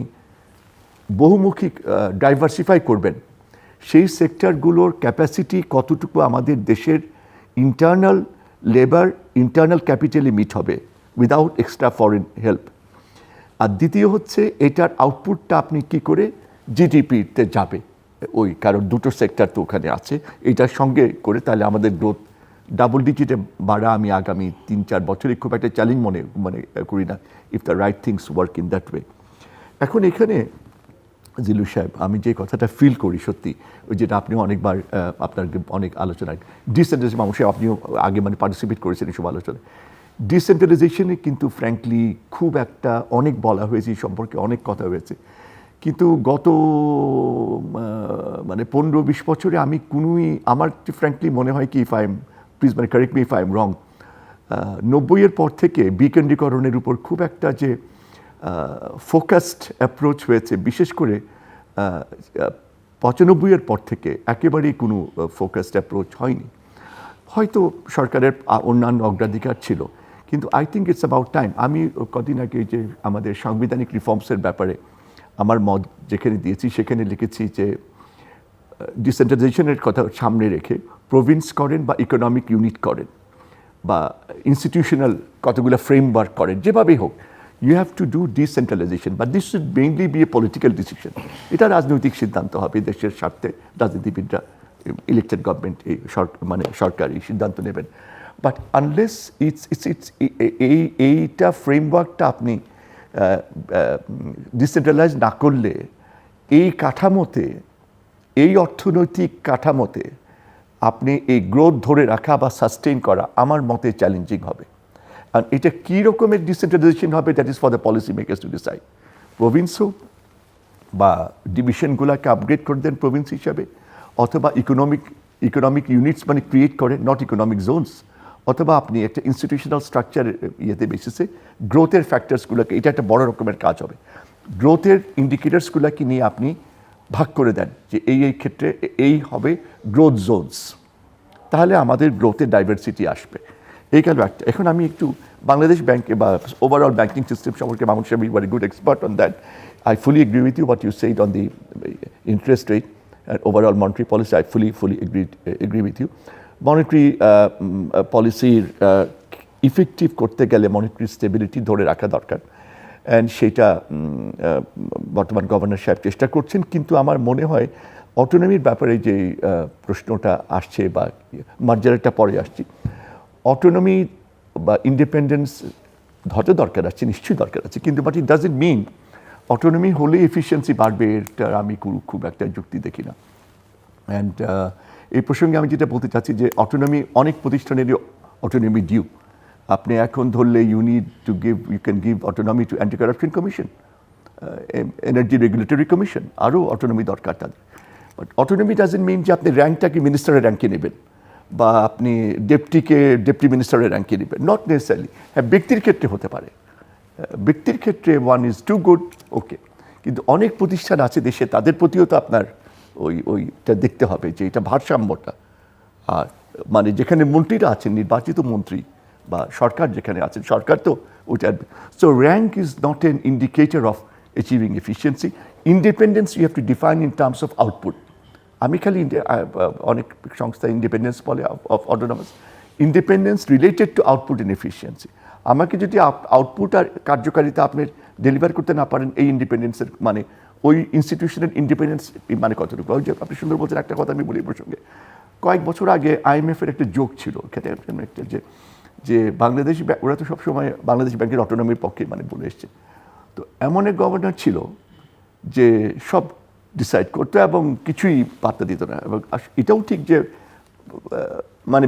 বহুমুখী ডাইভার্সিফাই করবেন, সেই সেক্টরগুলোর ক্যাপাসিটি কতটুকু আমাদের দেশের ইন্টারনাল লেবার, ইন্টারনাল ক্যাপিটালে মিট হবে উইদাউট এক্সট্রা ফরেন হেল্প। আর দ্বিতীয় হচ্ছে এটার আউটপুটটা আপনি কি করে জিডিপিতে যাবে, ওই কারণ দুটো সেক্টর তো ওখানে আছে, এটার সঙ্গে করে তাহলে আমাদের গ্রোথ ডাবল ডিজিটে বাড়া আমি আগামী 3-4 বছরে খুব একটা চ্যালেঞ্জ মনে করি না, if the right things work in that way. এখন এখানে জিলু সাহেব, আমি যে কথাটা ফিল করি সত্যি, ওই যেটা আপনিও অনেকবার আপনার অনেক আলোচনায় ডিসেন্ট্রালাইজেশন, মানুষের আপনিও আগে পার্টিসিপেট করেছেন এসব আলোচনায়। ডিসেন্ট্রালাইজেশনে কিন্তু ফ্র্যাঙ্কলি খুব একটা অনেক বলা হয়েছে, এই সম্পর্কে অনেক কথা হয়েছে, কিন্তু গত 15-20 বছরে আমি আমার ফ্র্যাঙ্কলি মনে হয় কি, please correct me if I am wrong, 90-এর পর থেকে বিকেন্দ্রীকরণের উপর খুব একটা যে ফোকাসড অ্যাপ্রোচ হয়েছে, বিশেষ করে 95-এর পর থেকে একেবারেই কোনো ফোকাসড অ্যাপ্রোচ হয়নি। হয়তো সরকারের অন্যান্য অগ্রাধিকার ছিল, কিন্তু I think it's about time. আমি কদিন আগে যে আমাদের সাংবিধানিক রিফর্মসের ব্যাপারে আমার মত যেখানে দিয়েছি সেখানে লিখেছি যে ডিসেন্ট্রালাইজেশনের কথা সামনে রেখে প্রভিন্স করেন বা ইকোনমিক ইউনিট করেন বা ইনস্টিটিউশনাল কতগুলো ফ্রেমওয়ার্ক করেন, যেভাবেই হোক, you have to do decentralisation, but this should mainly be a political decision. এটা রাজনৈতিক সিদ্ধান্ত হবে, দেশের স্বার্থে রাজনীতিবিদরা, ইলেক্টেড গভর্নমেন্ট সরকার এই সিদ্ধান্ত নেবেন। বাট আনলেস এইটা ফ্রেমওয়ার্কটা আপনি ডিসেন্ট্রালাইজ না করলে এই কাঠামোতে, এই অর্থনৈতিক কাঠামোতে আপনি এই গ্রোথ ধরে রাখা বা সাস্টেইন করা আমার মতে চ্যালেঞ্জিং হবে। আর এটা কী রকমের ডিসেন্ট্রালাইজেশন হবে, that is for the policy makers to decide. Province হোক বা ডিভিশনগুলোকে আপগ্রেড করে দেন প্রভিন্স হিসাবে, অথবা ইকোনমিক ইউনিটস ক্রিয়েট করে, নট ইকোনমিক জোনস, অথবা আপনি একটা ইনস্টিটিউশনাল স্ট্রাকচার বেসিসে গ্রোথের ফ্যাক্টরসগুলোকে, এটা একটা বড় রকমের কাজ হবে, গ্রোথের ইন্ডিকেটার্সগুলোকে নিয়ে আপনি ভাগ করে দেন যে এই ক্ষেত্রে এই হবে গ্রোথ জোনস, তাহলে আমাদের গ্রোথের ডাইভার্সিটি আসবে। এই গেল একটা। এখন আমি একটু বাংলাদেশ ব্যাংকে বা ওভারঅল ব্যাংকিং সিস্টেম সম্পর্কে, মামুন সাহেব you are a good expert on that, I fully agree with you what you said on the interest rate and overall monetary policy. I fully agree with you. Monetary policy effective করতে গেলে monetary stability ধরে রাখা দরকার, and সেটা বর্তমান governor সাহেব চেষ্টা করছেন। কিন্তু আমার মনে হয় অটোনমির ব্যাপারে যে প্রশ্নটা আসছে বা মার্জারেরটা পরে আসছি, অটোনমি বা ইন্ডিপেন্ডেন্স হয়তো দরকার আছে, নিশ্চয়ই দরকার আছে, কিন্তু but it doesn't mean autonomy হলে এফিসিয়েন্সি বাড়বে, এটার আমি খুব একটা যুক্তি দেখি না। অ্যান্ড এই প্রসঙ্গে আমি যেটা বলতে চাচ্ছি যে অটোনমি অনেক প্রতিষ্ঠানেরই অটোনমি ডিউ। আপনি এখন ধরলে you can give autonomy to anti corruption commission, energy regulatory commission, আরও অটোনমি দরকার তাদের। বাট অটোনমি ডাজন্ট মিন যে আপনি র্যাঙ্কটাকে মিনিস্টারের র্যাঙ্কে নেবেন বা আপনি ডেপুটি মিনিস্টারের র্যাঙ্কে নেবেন, নট নেসেসারিলি। হ্যাঁ, ব্যক্তির ক্ষেত্রে হতে পারে, ব্যক্তির ক্ষেত্রে ওয়ান ইজ টু গুড, ওকে, কিন্তু অনেক প্রতিষ্ঠান আছে দেশে, তাদের প্রতিও তো আপনার ওইটা দেখতে হবে যে এটা ভারসাম্যটা। আর যেখানে মন্ত্রীরা আছেন, নির্বাচিত মন্ত্রী বা সরকার যেখানে আছেন, সরকার তো ওইটা। So rank is not an indicator of achieving efficiency. Independence you have to define in terms of output. আমি খালি অনেক সংস্থা ইন্ডিপেন্ডেন্স বলে of autonomous, independence related to output and efficiency. আমাকে যদি আউটপুট আর কার্যকারিতা আপনি ডেলিভার করতে না পারেন, এই ইন্ডিপেন্ডেন্সের ওই ইনস্টিটিউশনের ইন্ডিপেন্ডেন্স কতটুকু। ওই যে আপনি সুন্দর বলছেন, একটা কথা আমি বলি প্রসঙ্গে, কয়েক বছর আগে IMF-এর একটা জোক ছিল একটা যে বাংলাদেশ, ওরা তো সবসময় বাংলাদেশ ব্যাংকের অটোনমির পক্ষে বলে এসছে। তো এমন এক গভর্নর ছিল যে সব ডিসাইড করতো এবং কিছুই পাত্তা দিত না। এবং এটাও ঠিক যে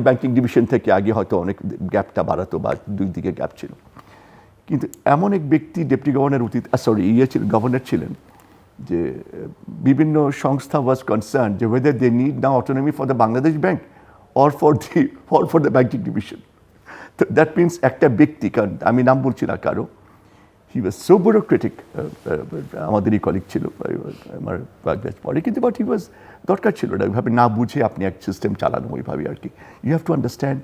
ব্যাংকিং ডিভিশন থেকে আগে হয়তো অনেক গ্যাপটা বাড়াতো বা দুই দিকে গ্যাপ ছিল, কিন্তু এমন এক ব্যক্তি ডেপুটি গভর্নর গভর্নর ছিলেন যে বিভিন্ন সংস্থা ওয়াজ কনসার্ন যে whether they need now autonomy for the Bangladesh Bank or for the banking division. So that means একটা ব্যক্তি, কারণ আমি নাম বলছি না কারো, he was so bureaucratic, আমাদেরই কলিগ ছিল আমার ব্যাচ পরে, কিন্তু বাট হি ওয়াজ দরকার ছিল না ওইভাবে না বুঝে আপনি এক সিস্টেম চালানো ওইভাবে আর কি। You have to understand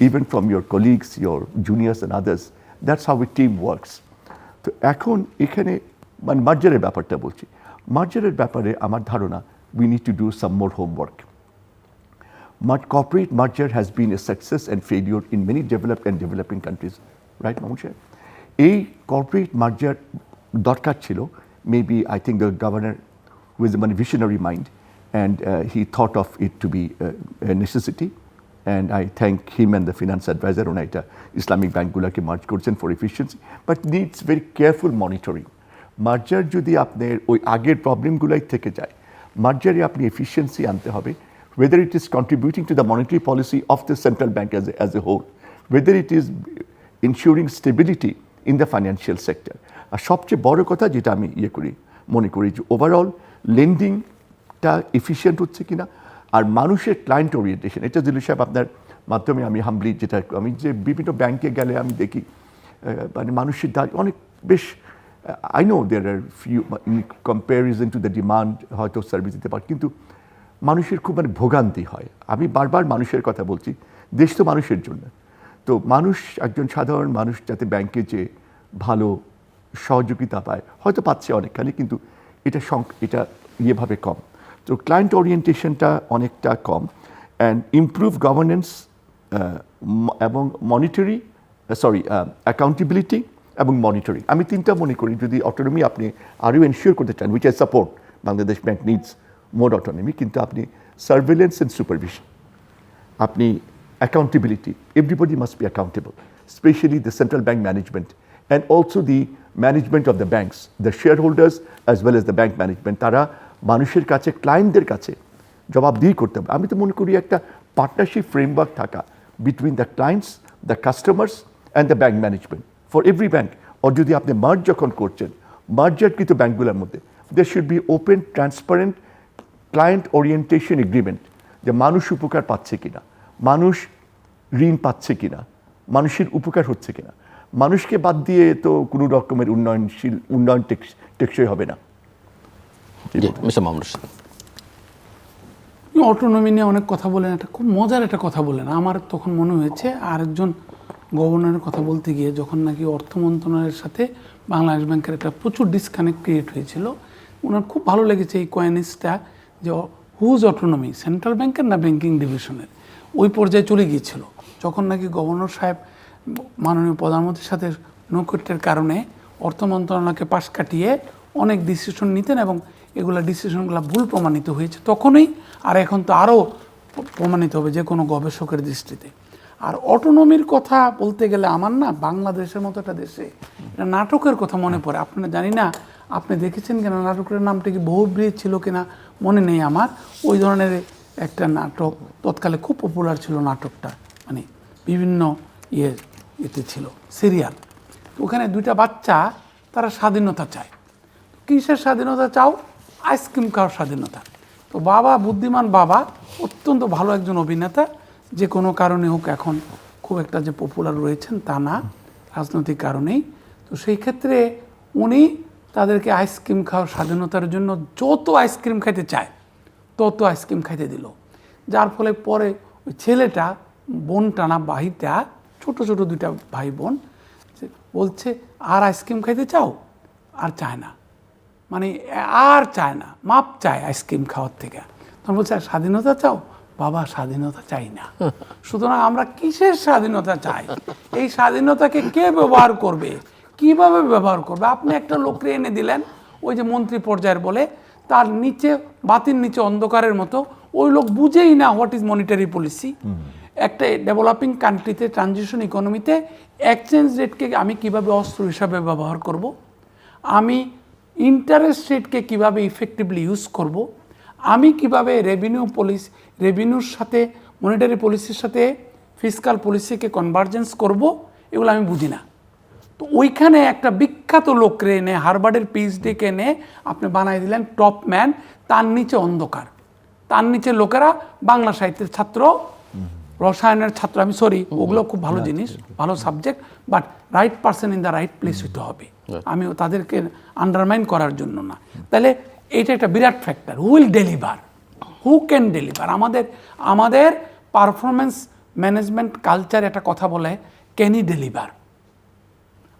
even from your colleagues, your juniors and others, that's how a team works. তো এখন এখানে মানে মার্জারের ব্যাপারটা বলছি, মার্জারের ব্যাপারে আমার ধারণা we need to do some more homework. Corporate merger has been a success and failure in many developed and developing countries, right, Mahmood Shah? A corporate merger দরকার ছিল, maybe I think the governor with a visionary mind, and he thought of it to be a necessity, and I thank him and the finance advisor on এটা Islamic ব্যাংকগুলোকে merge করছেন for efficiency, but needs very careful monitoring. মার্জার যদি আপনার ওই আগের প্রবলেমগুলোই থেকে যায়, মার্জারে আপনি efficiency আনতে হবে, whether it is contributing to the monetary policy of the central bank as a whole, whether it is ensuring stability in the financial sector. আর সবচেয়ে বড় কথা যেটা আমি মনে করি যে ওভারঅল লেন্ডিংটা এফিশিয়েন্ট হচ্ছে কিনা, আর মানুষের ক্লায়েন্ট ওরিয়েন্টেশন, এটা জিলু সাহেব আপনার মাধ্যমে আমি হামলি যেটা আমি যে বিভিন্ন ব্যাংকে গেলে আমি দেখি মানে মানুষের অনেক বেশ, I know there are few in comparison to the demand হয়তো সার্ভিস দিতে পারে, কিন্তু মানুষের খুব মানে ভোগান্তি হয়। আমি বারবার মানুষের কথা বলছি, দেশ তো মানুষের জন্য। তো মানুষ, একজন সাধারণ মানুষ যাতে ব্যাংকে যে ভালো সহযোগিতা পায়, হয়তো পাচ্ছে অনেকখানি, কিন্তু এটা ইয়েভাবে কম। তো ক্লায়েন্ট ওরিয়েন্টেশনটা অনেকটা কম, অ্যান্ড ইমপ্রুভ গভর্নেন্স এবং অ্যাকাউন্টেবিলিটি এবং মনিটরিং। আমি তিনটা মনে করি যদি অটোনমি আপনি আরও এনশিওর করতে চান, which I support, Bangladesh bank needs more autonomy, কিন্তু আপনি surveillance and supervision, আপনি accountability, everybody must be accountable, especially the central bank management and also the management of the banks, the shareholders as well as the bank management, তারা মানুষের কাছে, ক্লায়েন্টদের কাছে জবাবদিহি করতে হবে। আমি তো মনে করি একটা পার্টনারশিপ ফ্রেমওয়ার্ক থাকা between the clients, the customers and the bank management for every bank, or যদি আপনি মার্জ যখন করছেন, মার্জারকৃত ব্যাংকগুলোর মধ্যে there should be open, transparent client orientation agreement, যে মানুষ উপকার পাচ্ছে কিনা, মানুষ ঋণ পাচ্ছে কিনা, মানুষের উপকার হচ্ছে কিনা। মানুষকে বাদ দিয়ে তো কোনো রকমের উন্নয়ন টেকসই হবে না। মিস্টার মাহমুদ রশিদ, অটোনমি নিয়ে অনেক কথা বলেন, একটা খুব মজার একটা কথা বলেন। আমার তখন মনে হয়েছে আরেকজন গভর্নরের কথা বলতে গিয়ে, যখন নাকি অর্থ মন্ত্রণালয়ের সাথে বাংলাদেশ ব্যাংকের একটা প্রচুর ডিসকানেক্ট ক্রিয়েট হয়েছিল, ওনার খুব ভালো লেগেছে এই কোয়েনিসটা, যে হুজ অটোনমি, সেন্ট্রাল ব্যাংকের না ব্যাংকিং ডিভিশনের, ওই পর্যায়ে চলে গিয়েছিল। যখন নাকি গভর্নর সাহেব মাননীয় প্রধানমন্ত্রীর সাথে নৈকট্যের কারণে অর্থ মন্ত্রণালয়কে পাশ কাটিয়ে অনেক ডিসিশন নিতেন এবং এগুলো ডিসিশনগুলো ভুল প্রমাণিত হয়েছে তখনই, আর এখন তো আরও প্রমাণিত হবে যে কোনো গবেষকের দৃষ্টিতে। আর অটোনমির কথা বলতে গেলে আমার না বাংলাদেশের মতো একটা দেশে এটা নাটকের কথা মনে পড়ে। আপনারা জানি না আপনি দেখেছেন কিনা, নাটকের নামটা কি বহুব্রীহি ছিল কিনা মনে নেই আমার, ওই ধরনের একটা নাটক তৎকালে খুব পপুলার ছিল নাটকটা, মানে বিভিন্ন এতে ছিল সিরিয়াল। ওখানে দুইটা বাচ্চা তারা স্বাধীনতা চায়। কিসের স্বাধীনতা চাও? আইসক্রিম খাওয়ার স্বাধীনতা। তো বাবা, বুদ্ধিমান বাবা, অত্যন্ত ভালো একজন অভিনেতা, যে কোনো কারণে হোক এখন খুব একটা যে পপুলার রয়েছেন তা না, রাজনৈতিক কারণেই। তো সেই ক্ষেত্রে উনি তাদেরকে আইসক্রিম খাওয়ার স্বাধীনতার জন্য যত আইসক্রিম খাইতে চায় তত আইসক্রিম খাইতে দিল, যার ফলে পরে ওই ছেলেটা, বোনটা না ভাইটা, ছোট ছোট দুইটা ভাই বোন, বলছে আর আইসক্রিম খাইতে চাও? আর চায় না, মানে আর চায় না, মাপ চায় আইসক্রিম খাওয়ার থেকে। তখন বলছে আর স্বাধীনতা চাও? বাবা স্বাধীনতা চাই না। সুতরাং আমরা কিসের স্বাধীনতা চাই? এই স্বাধীনতাকে কে ব্যবহার করবে, কিভাবে ব্যবহার করবে? আপনি একটা লোককে এনে দিলেন, ওই যে মন্ত্রী পর্যায়ের বলে, তার নিচে বাতির নিচে অন্ধকারের মতো, ওই লোক বুঝেই না হোয়াট ইজ মনিটারি পলিসি। একটা ডেভেলপিং কান্ট্রিতে, ট্রানজিশন ইকোনমিতে এক্সচেঞ্জ রেটকে আমি কিভাবে অস্ত্র হিসাবে ব্যবহার করব, আমি ইন্টারেস্ট রেটকে কিভাবে ইফেক্টিভলি ইউজ করব, আমি কিভাবে রেভিনিউর সাথে, মনিটারি পলিসির সাথে ফিসকাল পলিসিকে কনভার্জেন্স করব, এগুলো আমি বুঝি না। তো ওইখানে একটা বিখ্যাত লোককে এনে, হার্ভার্ডের পিএইচডিকে এনে আপনি বানাই দিলেন টপ ম্যান, তার নিচে অন্ধকার, তার নিচে লোকেরা বাংলা সাহিত্যের ছাত্র, রসায়নের ছাত্র, আমি সরি, ওগুলো খুব ভালো জিনিস, ভালো subject, but right person in the right place হইতে হবে। আমি তাদেরকে আন্ডারমাইন করার জন্য না। তাহলে এটা একটা বিরাট factor. Who will deliver, who can deliver. আমাদের পারফরমেন্স ম্যানেজমেন্ট কালচার একটা কথা বলে, can he deliver.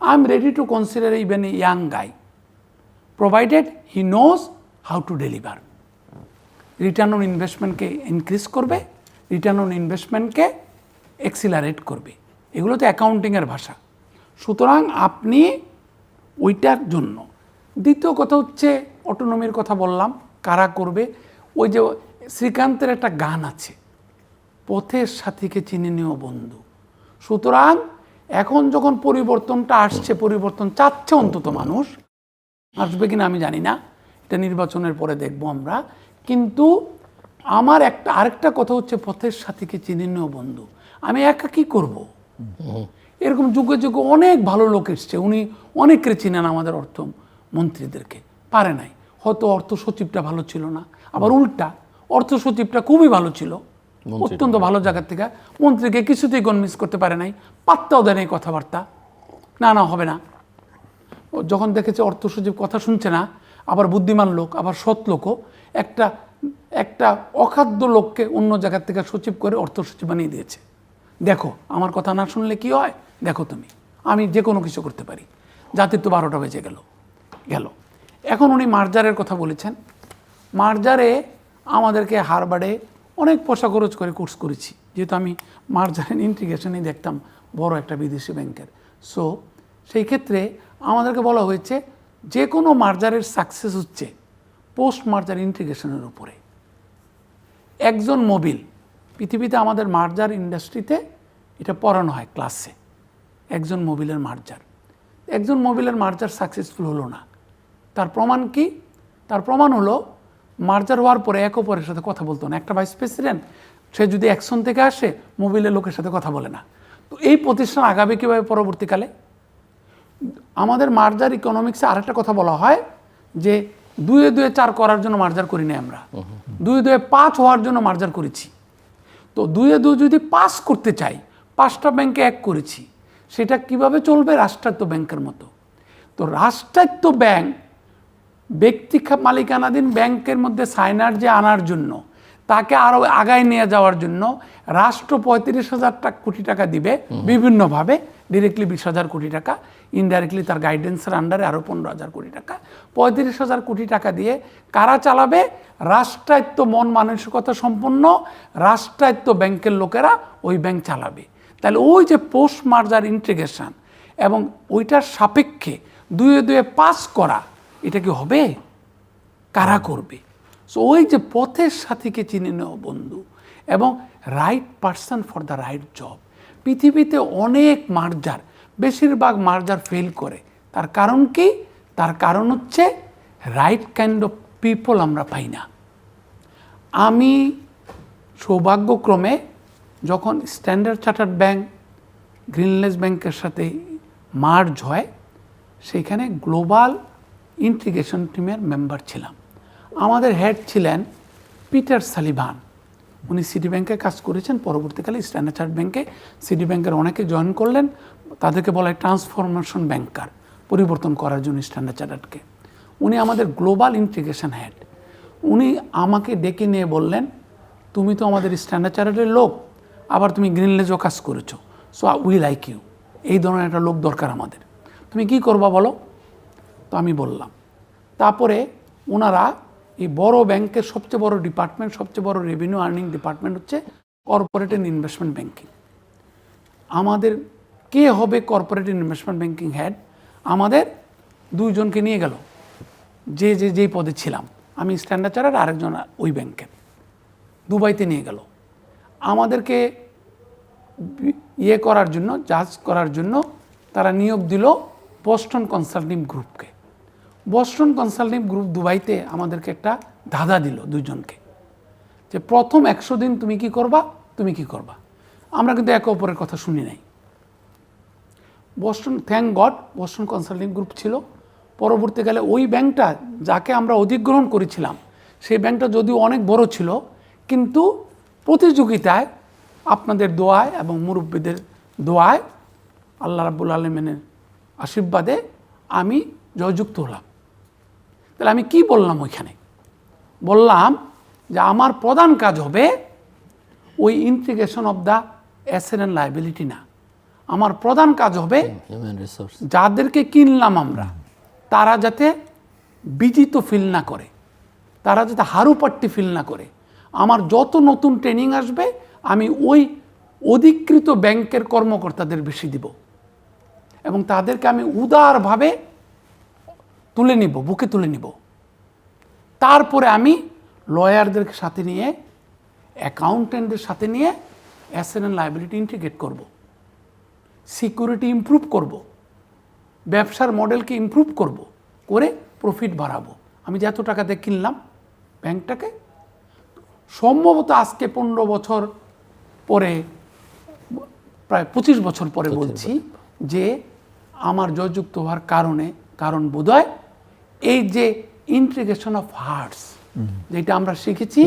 I am ready to consider even a young guy, provided he knows how to deliver. Return on ইনভেস্টমেন্টকে ইনক্রিজ করবে, return on ইনভেস্টমেন্টকে accelerate করবে। এগুলো তো অ্যাকাউন্টিংয়ের ভাষা। সুতরাং আপনি ওইটার জন্য। দ্বিতীয় কথা হচ্ছে অটোনমির কথা বললাম, কারা করবে। ওই যে শ্রীকান্তের একটা গান আছে, পথের সাথীকে চিনে নিও বন্ধু। সুতরাং এখন যখন পরিবর্তনটা আসছে, পরিবর্তন চাচ্ছে অন্তত মানুষ, আসবে কিনা আমি জানি না, এটা নির্বাচনের পরে দেখব আমরা। কিন্তু আমার আরেকটা কথা হচ্ছে পথের সাথীকে চিনে নিও বন্ধু। আমি একা কি করব? এরকম যুগে যুগে অনেক ভালো লোক এসছে, উনি অনেককে চিনেন আমাদের অর্থমন্ত্রীদেরকে, পারে নাই। হয়তো অর্থ সচিবটা ভালো ছিল না, আবার উল্টা অর্থ সচিবটা খুবই ভালো ছিল, অত্যন্ত ভালো জায়গার থেকে, মন্ত্রীকে কিছুতেই কনভিন্স করতে পারে নাই, পাত্তাও দেয় নাই কথাবার্তা, না হবে না। যখন দেখেছে অর্থ সচিব কথা শুনছে না, আবার বুদ্ধিমান লোক, আবার সৎ লোকও, একটা অখাদ্য লোককে অন্য জায়গার থেকে সচিব করে অর্থ সচিব বানিয়ে দিয়েছে। দেখো আমার কথা না শুনলে কি হয়, দেখো তুমি, আমি যে কোনো কিছু করতে পারি। জাতির তো 12টা বেজে গেল। এখন উনি মার্জারের কথা বলেছেন। মার্জারে আমাদেরকে হারবার্ডে অনেক পয়সা খরচ করে কোর্স করেছি, যেহেতু আমি মার্জারের ইন্টিগ্রেশনই দেখতাম বড় একটা বিদেশি ব্যাংকের। সো সেই ক্ষেত্রে আমাদেরকে বলা হয়েছে যে কোনো মার্জারের সাকসেস হচ্ছে পোস্ট মার্জার ইন্টিগ্রেশনের উপরে। একজন মোবিল, পৃথিবীতে আমাদের মার্জার ইন্ডাস্ট্রিতে এটা পড়ানো হয় ক্লাসে, একজন মোবিলের মার্জার সাকসেসফুল হলো না। তার প্রমাণ কি? তার প্রমাণ হলো মার্জার হওয়ার পরে এক অপরের সাথে কথা বলতো না। একটা ভাইস প্রেসিডেন্ট, সে যদি অ্যাকশন থেকে আসে, মোবিলের লোকের সাথে কথা বলে না। তো এই প্রতিষ্ঠান আগাবে কীভাবে পরবর্তীকালে? আমাদের মার্জার ইকোনমিক্সে আরেকটা কথা বলা হয় যে 2-2 4 করার জন্য মার্জার করি না আমরা, 2-2 5 হওয়ার জন্য মার্জার করেছি। তো 2-2 যদি 5 করতে চাই, 5টা ব্যাংকে এক করেছি, সেটা কিভাবে চলবে? রাষ্ট্রায়ত্ত ব্যাংকের মতো। তো রাষ্ট্রায়ত্ত ব্যাংক ব্যক্তি মালিকানাধীন ব্যাংকের মধ্যে সাইনার যে আনার জন্য, তাকে আরও আগায় নিয়ে যাওয়ার জন্য রাষ্ট্র 35,000 কোটি টাকা দিবে বিভিন্নভাবে, ডিরেক্টলি 20,000 কোটি টাকা, ইনডাইরেক্টলি তার গাইডেন্সের আন্ডারে আরও 15,000 কোটি টাকা। 35,000 কোটি টাকা দিয়ে কারা চালাবে? রাষ্ট্রায়ত্ত মন মানসিকতা সম্পন্ন রাষ্ট্রায়ত্ত ব্যাংকের লোকেরা ওই ব্যাংক চালাবে। তাহলে ওই যে পোস্ট মার্জার ইন্টিগ্রেশন এবং ওইটার সাপেক্ষে 2-2 পাস করা, এটা কি হবে? কারা করবে? সো ওই যে পথের সাথীকে চিনে নেও বন্ধু এবং right person for the right job. পৃথিবীতে অনেক মার্জার, বেশিরভাগ মার্জার ফেল করে। তার কারণ কি? তার কারণ হচ্ছে রাইট কাইন্ড অফ পিপল আমরা পাই না। আমি সৌভাগ্যক্রমে যখন স্ট্যান্ডার্ড চার্টার্ড ব্যাংক গ্রিনলেস ব্যাংকের সাথে মার্জ হয়, সেইখানে গ্লোবাল ইন্টিগ্রেশন টিমের মেম্বার ছিলাম। আমাদের হেড ছিলেন পিটার সালিভান। উনি সিটি ব্যাংকে কাজ করেছেন, পরবর্তীকালে স্ট্যান্ডার্ড চার্টার্ড ব্যাংকে, সিটি ব্যাংকের অনেকে জয়েন করলেন। তাদেরকে বলা হয় ট্রান্সফরমেশন ব্যাংকার, পরিবর্তন করার জন্য স্ট্যান্ডার্ড চার্টার্ডকে। উনি আমাদের গ্লোবাল ইন্টিগ্রেশন হেড। উনি আমাকে ডেকে নিয়ে বললেন, তুমি তো আমাদের স্ট্যান্ডার্ড চার্টার্ডের লোক, আবার তুমি গ্রিনলেজও কাজ করেছো, সো উই লাইক ইউ, এই ধরনের একটা লোক দরকার আমাদের, তুমি কি করবা বলো? তো আমি বললাম। তারপরে ওনারা এই বড় ব্যাংকের সবচেয়ে বড় ডিপার্টমেন্ট, সবচেয়ে বড় রেভিনিউ আর্নিং ডিপার্টমেন্ট হচ্ছে কর্পোরেট অ্যান্ড ইনভেস্টমেন্ট ব্যাংকিং। আমাদের কে হবে কর্পোরেট ইনভেস্টমেন্ট ব্যাংকিং হেড? আমাদের 2 জনকে নিয়ে গেল, যেই পদে ছিলাম আমি স্ট্যান্ডার্ড চার্টার্ড, আরেকজন ওই ব্যাংকের, দুবাইতে নিয়ে গেল। আমাদেরকে করার জন্য, জাজ করার জন্য তারা নিয়োগ দিল বস্টন কনসাল্টিং গ্রুপকে। বস্টন কনসাল্টিং গ্রুপ দুবাইতে আমাদেরকে একটা ধাঁধা দিল 2 জনকে, যে প্রথম 100 দিন তুমি কি করবা, তুমি কি করবা। আমরা কিন্তু একে অপরের কথা শুনি নাই। Boston, thank god Boston consulting group ছিল। পরবর্তীকালে ওই ব্যাংকটা যাকে আমরা অধিগ্রহণ করেছিলাম, সেই ব্যাংকটা যদিও অনেক বড় ছিল, কিন্তু প্রতিযোগিতায় আপনাদের দোয়ায় এবং মুরব্বীদের দোয়ায় আল্লাহ রাব্বুল আলামিনের আশীর্বাদে আমি জয়যুক্ত হলাম। তাহলে আমি কি বললাম ওইখানে? বললাম যে আমার প্রধান কাজ হবে ওই integration of the asset and liability না, আমার প্রধান কাজ হবে হিউম্যান রিসোর্স। যাদেরকে কিনলাম আমরা তারা যাতে বিজিত ফিল না করে, তারা যাতে হারুপাট্টি ফিল না করে। আমার যত নতুন ট্রেনিং আসবে আমি ওই অধিকৃত ব্যাংকের কর্মকর্তাদের বেশি দিব এবং তাদেরকে আমি উদারভাবে তুলে নিব, বুকে তুলে নিব। তারপরে আমি লয়ারদের সাথে নিয়ে, অ্যাকাউন্টেন্টদের সাথে নিয়ে অ্যাসেট অ্যান্ড লায়াবিলিটি ইন্টিগ্রেট করব, সিকিউরিটি ইমপ্রুভ করব, ব্যবসার মডেলকে ইমপ্রুভ করব, করে প্রফিট বাড়াবো। আমি যে এত টাকাতে কিনলাম ব্যাংকটাকে, সম্ভবত আজকে 15 বছর পরে, প্রায় 25 বছর পরে বলছি যে আমার জয়যুক্ত হওয়ার কারণ বোধহয় এই যে ইন্টিগ্রেশন অফ হার্টস, যেটা আমরা শিখেছি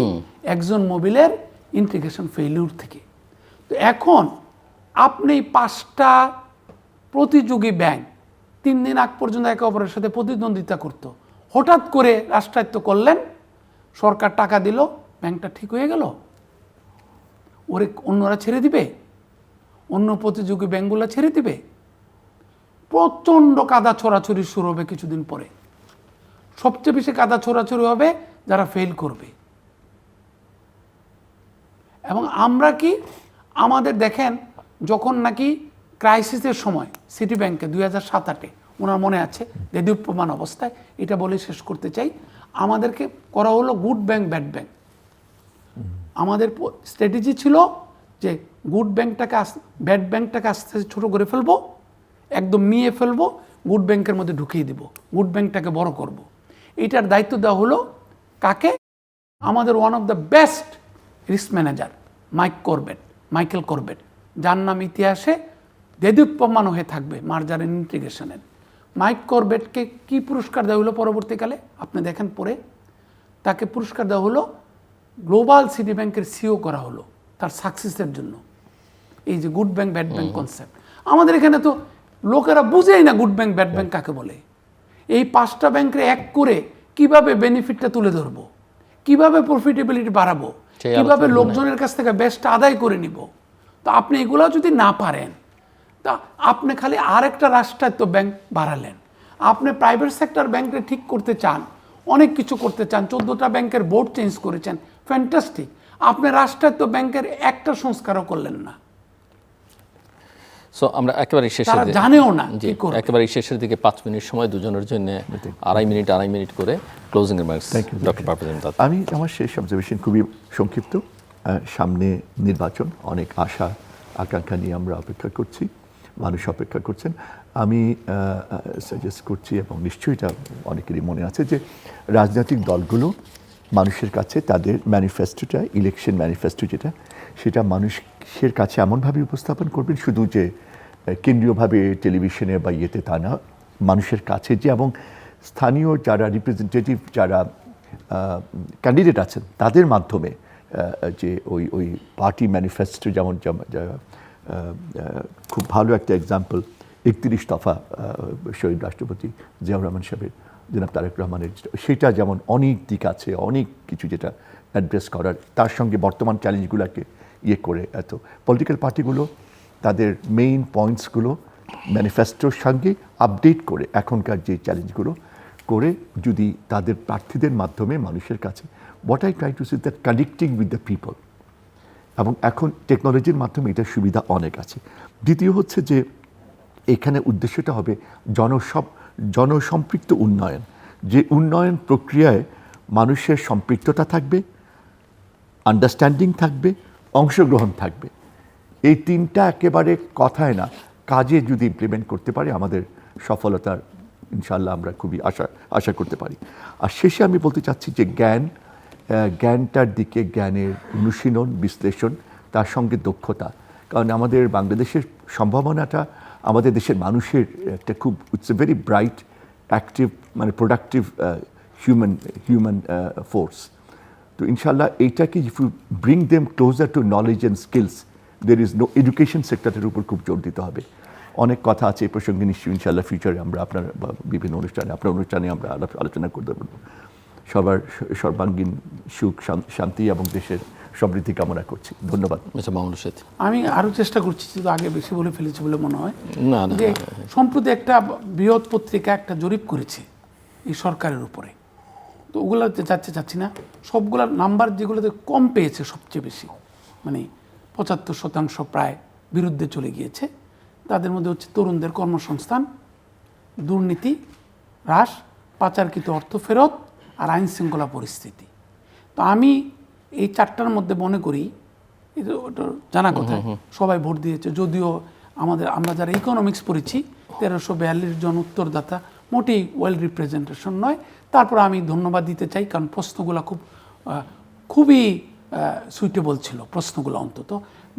একজন মোবিলের ইন্টিগ্রেশন ফেলিউর থেকে। তো এখন আপনি 5টা প্রতিযোগী ব্যাংক 3 দিন আগ পর্যন্ত একে অপরের সাথে প্রতিদ্বন্দ্বিতা করত, হঠাৎ করে রাষ্ট্রায়ত্ত করলেন, সরকার টাকা দিল, ব্যাংকটা ঠিক হয়ে গেল। ওরে অন্যরা ছেড়ে দিবে? অন্য প্রতিযোগী ব্যাংকগুলো ছেড়ে দিবে? প্রচণ্ড কাদা ছোড়াছুরি শুরু হবে কিছুদিন পরে। সবচেয়ে বেশি কাদা ছোড়াছুরি হবে যারা ফেল করবে। এবং আমরা কি আমাদের দেখেন, যখন নাকি ক্রাইসিসের সময় সিটি ব্যাংকে 2007-8-এ ওনার মনে আছে, দেদীপ্যমান অবস্থায়, এটা বলে শেষ করতে চাই, আমাদেরকে করা হলো গুড ব্যাংক ব্যাড ব্যাংক। আমাদের স্ট্র্যাটেজি ছিল যে গুড ব্যাংকটাকে ব্যাড ব্যাংকটাকে আস্তে আস্তে ছোটো করে ফেলবো, একদম মিয়ে ফেলবো, গুড ব্যাংকের মধ্যে ঢুকিয়ে দিব, গুড ব্যাংকটাকে বড় করব। এইটার দায়িত্ব দেওয়া হলো কাকে? আমাদের one of the best risk manager Michael Corbett, যার নাম ইতিহাসে দেদীপ্যমান হয়ে থাকবে মার্জার এন্ড ইন্টিগ্রেশনের। মাইক করবেটকে কি পুরস্কার দেওয়া হলো পরবর্তীকালে আপনি দেখেন পরে? তাকে পুরস্কার দেওয়া হলো, গ্লোবাল সিটি ব্যাংকের সিও করা হলো তার সাকসেসের জন্য। এই যে good bank bad bank concept, আমাদের এখানে তো লোকেরা বুঝেই না গুড ব্যাংক ব্যাড ব্যাংক কাকে বলে। এই 5টা ব্যাংকে এক করে কিভাবে বেনিফিটটা তুলে ধরবো, কিভাবে প্রফিটেবিলিটি বাড়াবো, কিভাবে লোকজনের কাছ থেকে বেস্ট আদায় করে নিব। তো আপনি এগুলো যদি না পারেন, তা আপনি খালি আরেকটা রাষ্ট্রায়ত্ত ব্যাংক বাড়ালেন। আপনি প্রাইভেট সেক্টর ব্যাংকে ঠিক করতে চান, অনেক কিছু করতে চান, 14টা ব্যাংকের বোর্ড চেঞ্জ করেছেন, ফ্যান্টাস্টিক। আপনি রাষ্ট্রায়ত্ত ব্যাংকের একটা সংস্কারও করলেন না। সো আমরা একেবারে শেষের তারা জানেও না জি, কি করবে। একেবারে শেষের দিকে 5 মিনিট সময় দুজনের জন্য, 2.5 মিনিট করে closing remarks doctor Parvez Imdad. আমি আমার শেষ অবজারভেশন খুবই সংক্ষিপ্ত। সামনে নির্বাচন, অনেক আশা আকাঙ্ক্ষা নিয়ে আমরা অপেক্ষা করছি, মানুষ অপেক্ষা করছেন। আমি সাজেস্ট করছি, এবং নিশ্চয়ই এটা অনেকেরই মনে আছে, যে রাজনৈতিক দলগুলো মানুষের কাছে তাদের ম্যানিফেস্টোটা, ইলেকশন ম্যানিফেস্টো যেটা, সেটা মানুষের কাছে এমনভাবে উপস্থাপন করবেন, শুধু যে কেন্দ্রীয়ভাবে টেলিভিশনে বা ইয়েতে তা না, মানুষের কাছে যে, এবং স্থানীয় যারা রিপ্রেজেন্টেটিভ, যারা ক্যান্ডিডেট আছেন, তাদের মাধ্যমে যে ওই পার্টি ম্যানিফেস্টো, যেমন খুব ভালো একটা এক্সাম্পল 31 দফা শহীদ রাষ্ট্রপতি জিয়াউর রহমান সাহেবের, জনাব তারেক রহমানের, সেটা যেমন অনেক দিক আছে, অনেক কিছু যেটা অ্যাড্রেস করার, তার সঙ্গে বর্তমান চ্যালেঞ্জগুলোকে ইয়ে করে, এত পলিটিক্যাল পার্টিগুলো তাদের মেইন পয়েন্টসগুলো ম্যানিফেস্টোর সঙ্গে আপডেট করে, এখনকার যে চ্যালেঞ্জগুলো করে, যদি তাদের প্রার্থীদের মাধ্যমে মানুষের কাছে, what I try to say that connecting with the people, এবং এখন টেকনোলজির মাধ্যমে এটার সুবিধা অনেক আছে। দ্বিতীয় হচ্ছে যে এখানে উদ্দেশ্যটা হবে জনসম্পৃক্ত উন্নয়ন, যে উন্নয়ন প্রক্রিয়ায় মানুষের সম্পৃক্ততা থাকবে, আন্ডারস্ট্যান্ডিং থাকবে, অংশগ্রহণ থাকবে। এই 3টা একেবারে কথায় না, কাজে যদি ইমপ্লিমেন্ট করতে পারে, আমাদের সফলতার ইনশাআল্লাহ আমরা খুবই আশা করতে পারি। আর শেষে আমি বলতে চাচ্ছি যে জ্ঞানটার দিকে, জ্ঞানের অনুশীলন, বিশ্লেষণ, তার সঙ্গে দক্ষতা, কারণ আমাদের বাংলাদেশের সম্ভাবনাটা, আমাদের দেশের মানুষের একটা খুব, it's a very bright, active, মানে প্রোডাক্টিভ হিউম্যান ফোর্স। তো ইনশাআল্লাহ এইটাকে, if you bring them closer to knowledge and skills, there is no education সেক্টরের উপর খুব জোর দিতে হবে। অনেক কথা আছে এই প্রসঙ্গে, নিশ্চয়ই ইনশাআল্লাহ ফিউচারে আমরা আপনার বিভিন্ন অনুষ্ঠানে আমরা আলোচনা করতে পারবো। সবার সর্বাঙ্গীন সুখ শান্তি এবং দেশের সমৃদ্ধি কামনা করছি। ধন্যবাদ। মিস্টার মামুনুর রশীদ। আমি আরও চেষ্টা করছি, কিন্তু আগে বেশি বলে ফেলেছি বলে মনে হয়। না না যে সম্প্রতি একটা বৃহৎ পত্রিকা একটা জরিপ করেছে এই সরকারের উপরে, তো ওগুলোতে চাচ্ছি না, সবগুলোর নাম্বার যেগুলোতে কম পেয়েছে সবচেয়ে বেশি, মানে ৭৫% প্রায় বিরুদ্ধে চলে গিয়েছে, তাদের মধ্যে হচ্ছে তরুণদের কর্মসংস্থান, দুর্নীতি হ্রাস, পাচারকৃত অর্থ ফেরত আর আইন শৃঙ্খলা পরিস্থিতি। তো আমি এই চারটার মধ্যে মনে করি, এটা ওটা জানা কথা, সবাই ভোট দিয়েছে, যদিও আমরা যারা ইকোনমিক্স পড়েছি ১৩৪২ জন উত্তরদাতা মোটেই ওয়েল রিপ্রেজেন্টেশন নয়। তারপর আমি ধন্যবাদ দিতে চাই, কারণ প্রশ্নগুলো খুবই সুইটেবল ছিল প্রশ্নগুলো। অন্তত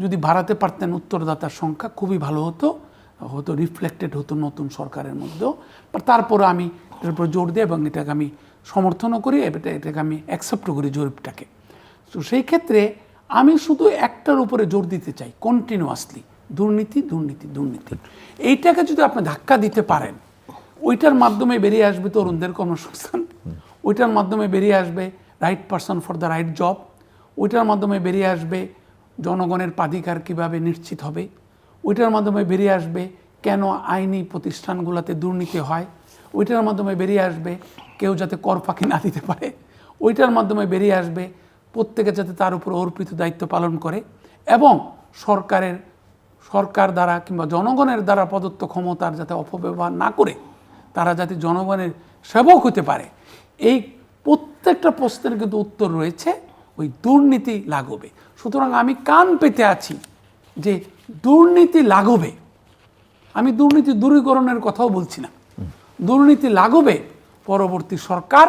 যদি বাড়াতে পারতেন উত্তরদাতার সংখ্যা খুবই ভালো হতো, রিফ্লেক্টেড হতো নতুন সরকারের মধ্যেও। তারপরে আমি এটার উপর জোর দিই এবং এটাকে আমি সমর্থনও করি, এটাকে আমি অ্যাকসেপ্টও করি জরিপটাকে। তো সেই ক্ষেত্রে আমি শুধু একটার উপরে জোর দিতে চাই, কন্টিনিউয়াসলি দুর্নীতি দুর্নীতি দুর্নীতি। এইটাকে যদি আপনি ধাক্কা দিতে পারেন, ওইটার মাধ্যমে বেরিয়ে আসবে তরুণদের কর্মসংস্থান, ওইটার মাধ্যমে বেরিয়ে আসবে right person for the right job, ওইটার মাধ্যমে বেরিয়ে আসবে জনগণের পাধিকার কীভাবে নিশ্চিত হবে, ওইটার মাধ্যমে বেরিয়ে আসবে কেন আইনি প্রতিষ্ঠানগুলোতে দুর্নীতি হয়, ওইটার মাধ্যমে বেরিয়ে আসবে কেউ যাতে কর ফাঁকি না দিতে পারে, ওইটার মাধ্যমে বেরিয়ে আসবে প্রত্যেকে যাতে তার উপর অর্পিত দায়িত্ব পালন করে, এবং সরকার দ্বারা কিংবা জনগণের দ্বারা প্রদত্ত ক্ষমতার যাতে অপব্যবহার না করে তারা যাতে জনগণের সেবক হতে পারে। এই প্রত্যেকটা প্রশ্নের কিন্তু উত্তর রয়েছে ওই দুর্নীতি লাঘবে। সুতরাং আমি কান পেতে আছি যে দুর্নীতি লাঘবে, আমি দুর্নীতি দূরীকরণের কথাও বলছি না, দুর্নীতি লাঘবে পরবর্তী সরকার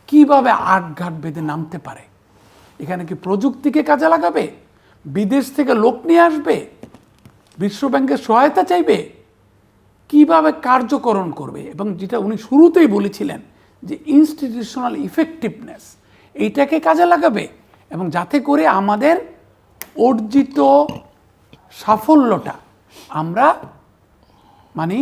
কিভাবে আটঘাট বেঁধে নামতে পারে। এখানে কি প্রযুক্তিকে কাজে লাগাবে, বিদেশ থেকে লোক নিয়ে আসবে, বিশ্বব্যাংকের সহায়তা চাইবে, কিভাবে কার্যকরণ করবে, এবং যেটা উনি শুরুতেই বলেছিলেন যে ইনস্টিটিউশনাল ইফেক্টিভনেস, এইটাকে কাজে লাগাবে, এবং যাতে করে আমাদের অর্জিত সাফল্যটা আমরা মানে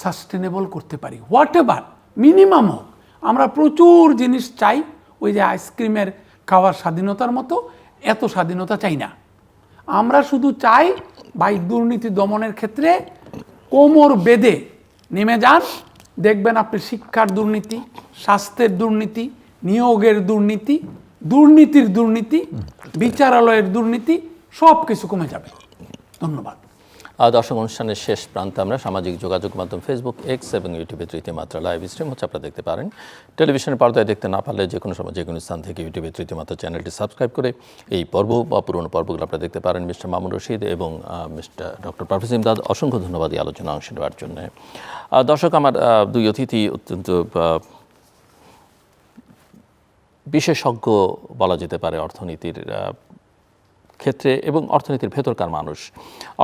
সাস্টেনেবল করতে পারি, হোয়াট এভার মিনিমাম হোক। আমরা প্রচুর জিনিস চাই, ওই যে আইসক্রিমের খাওয়ার স্বাধীনতার মতো এত স্বাধীনতা চাই না। আমরা শুধু চাই ভাই দুর্নীতি দমনের ক্ষেত্রে কোমর বেঁধে নেমে যান, দেখবেন আপনি শিক্ষার দুর্নীতি, স্বাস্থ্যের দুর্নীতি, নিয়োগের দুর্নীতি, দুর্নীতির দুর্নীতি, বিচারালয়ের দুর্নীতি, সব কিছু কমে যাবে। ধন্যবাদ। দর্শক, অনুষ্ঠানের শেষ প্রান্তে আমরা সামাজিক যোগাযোগ মাধ্যম ফেসবুক, এক্স এবং ইউটিউবে তৃতীয় মাত্রা লাইভ স্ট্রিম হচ্ছে, আপনারা দেখতে পারেন। টেলিভিশনের পর্দায় দেখতে না পারলে যে কোনো সময় যে কোনো স্থান থেকে ইউটিউবে তৃতীয় মাত্রা চ্যানেলটি সাবস্ক্রাইব করে এই পর্ব বা পুরনো পর্বগুলো আপনারা দেখতে পারেন। মিস্টার মামুনুর রশীদ এবং মিস্টার ডক্টর পারভেজ ইমদাদ, অসংখ্য ধন্যবাদ এই আলোচনা অংশ নেওয়ার জন্য। দর্শক, আমার দুই অতিথি অত্যন্ত বিশেষজ্ঞ বলা যেতে পারে অর্থনীতির ক্ষেত্রে এবং অর্থনীতির ভেতরকার মানুষ।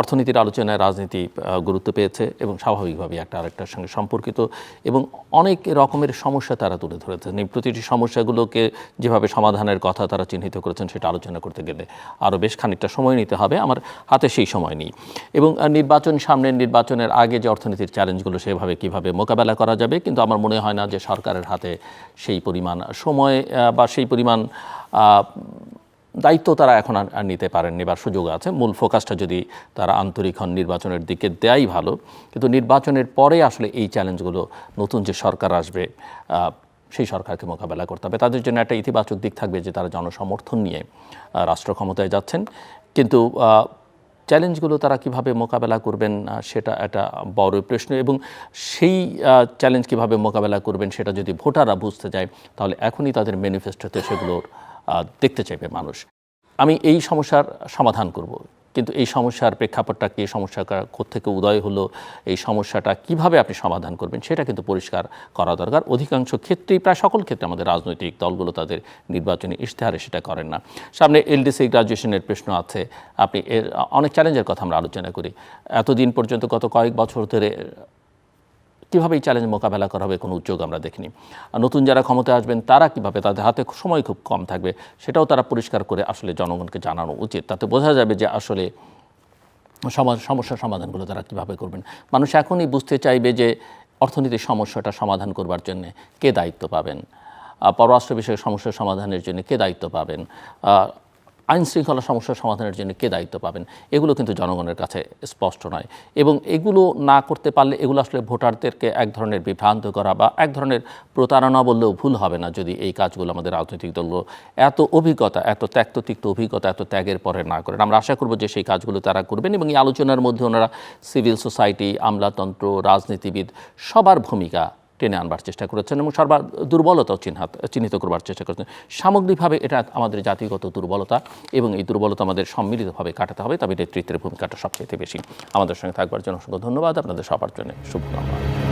অর্থনীতির আলোচনায় রাজনীতি গুরুত্ব পেয়েছে এবং স্বাভাবিকভাবে একটা আরেকটার সঙ্গে সম্পর্কিত, এবং অনেক রকমের সমস্যা তারা তুলে ধরেছেন। এই প্রতিটি সমস্যাগুলোকে যেভাবে সমাধানের কথা তারা চিহ্নিত করেছেন, সেটা আলোচনা করতে গেলে আরও বেশ খানিকটা সময় নিতে হবে। আমার হাতে সেই সময় নেই। এবং নির্বাচনের আগে যে অর্থনীতির চ্যালেঞ্জগুলো সেভাবে কিভাবে মোকাবেলা করা যাবে, কিন্তু আমার মনে হয় না যে সরকারের হাতে সেই পরিমাণ সময় বা সেই পরিমাণ দায়িত্ব তারা এখন আর নিতে পারেননি বা সুযোগ আছে। মূল ফোকাসটা যদি তারা আন্তরিক হন নির্বাচনের দিকে দেয়াই ভালো, কিন্তু নির্বাচনের পরে আসলে এই চ্যালেঞ্জগুলো নতুন যে সরকার আসবে সেই সরকারকে মোকাবেলা করতে হবে। তাদের জন্য একটা ইতিবাচক দিক থাকবে যে তারা জনসমর্থন নিয়ে রাষ্ট্র ক্ষমতায় যাচ্ছেন, কিন্তু চ্যালেঞ্জগুলো তারা কিভাবে মোকাবেলা করবেন সেটা একটা বড় প্রশ্ন, এবং সেই চ্যালেঞ্জ কিভাবে মোকাবেলা করবেন সেটা যদি ভোটাররা বুঝতে যায়, তাহলে এখনই তাদের ম্যানিফেস্টোতে সেগুলোর দেখতে চাইবে মানুষ। আমি এই সমস্যার সমাধান করব, কিন্তু এই সমস্যার প্রেক্ষাপটটা কি, সমস্যাটা কোত্থেকে উদয় হলো, এই সমস্যাটা কিভাবে আপনি সমাধান করবেন সেটা কিন্তু পরিষ্কার করা দরকার। অধিকাংশ ক্ষেত্রেই, প্রায় সকল ক্ষেত্রে আমাদের রাজনৈতিক দলগুলো তাদের নির্বাচনী ইশতেহারে সেটা করেন না। সামনে এলডিসি গ্রাজুয়েশনের প্রশ্ন আছে, আপনি এর অনেক চ্যালেঞ্জের কথা আমরা আলোচনা করি। এতদিন পর্যন্ত গত কয়েক বছর ধরে কীভাবে এই চ্যালেঞ্জ মোকাবেলা করা হবে কোনো উদ্যোগ আমরা দেখিনি। নতুন যারা ক্ষমতায় আসবেন তারা কীভাবে, তাদের হাতে সময় খুব কম থাকবে, সেটাও তারা পরিষ্কার করে আসলে জনগণকে জানানো উচিত। তাতে বোঝা যাবে যে আসলে সমস্যার সমাধানগুলো তারা কীভাবে করবেন। মানুষ এখনই বুঝতে চাইবে যে অর্থনীতির সমস্যাটা সমাধান করবার জন্য কে দায়িত্ব পাবেন, পররাষ্ট্র বিষয়ক সমস্যার সমাধানের জন্য কে দায়িত্ব পাবেন, আইন শৃঙ্খলা সমস্যার সমাধানের জন্য কে দায়িত্ব পাবেন, এগুলো কিন্তু জনগণের কাছে স্পষ্ট নয়। এবং এগুলো না করতে পারলে এগুলো আসলে ভোটারদেরকে এক ধরনের বিভ্রান্ত করা বা এক ধরনের প্রতারণা বললেও ভুল হবে না, যদি এই কাজগুলো আমাদের রাজনৈতিক দলগুলো এত অভিজ্ঞতা, এত ত্যক্ত অভিজ্ঞতা, এত ত্যাগের পরে না করেন। আমরা আশা করব যে সেই কাজগুলো তারা করবেন এবং এই আলোচনার মধ্যে ওনারা সিভিল সোসাইটি, আমলাতন্ত্র, রাজনীতিবিদ সবার ভূমিকা টেনে আনবার চেষ্টা করেছেন এবং সবার দুর্বলতাও চিহ্নিত করবার চেষ্টা করেছেন। সামগ্রিকভাবে এটা আমাদের জাতিগত দুর্বলতা এবং এই দুর্বলতা আমাদের সম্মিলিতভাবে কাটাতে হবে, তবে নেতৃত্বের ভূমিকাটা সবচেয়ে বেশি। আমাদের সঙ্গে থাকবার জন্য অসংখ্য ধন্যবাদ। আপনাদের সবার জন্য শুভকামনা।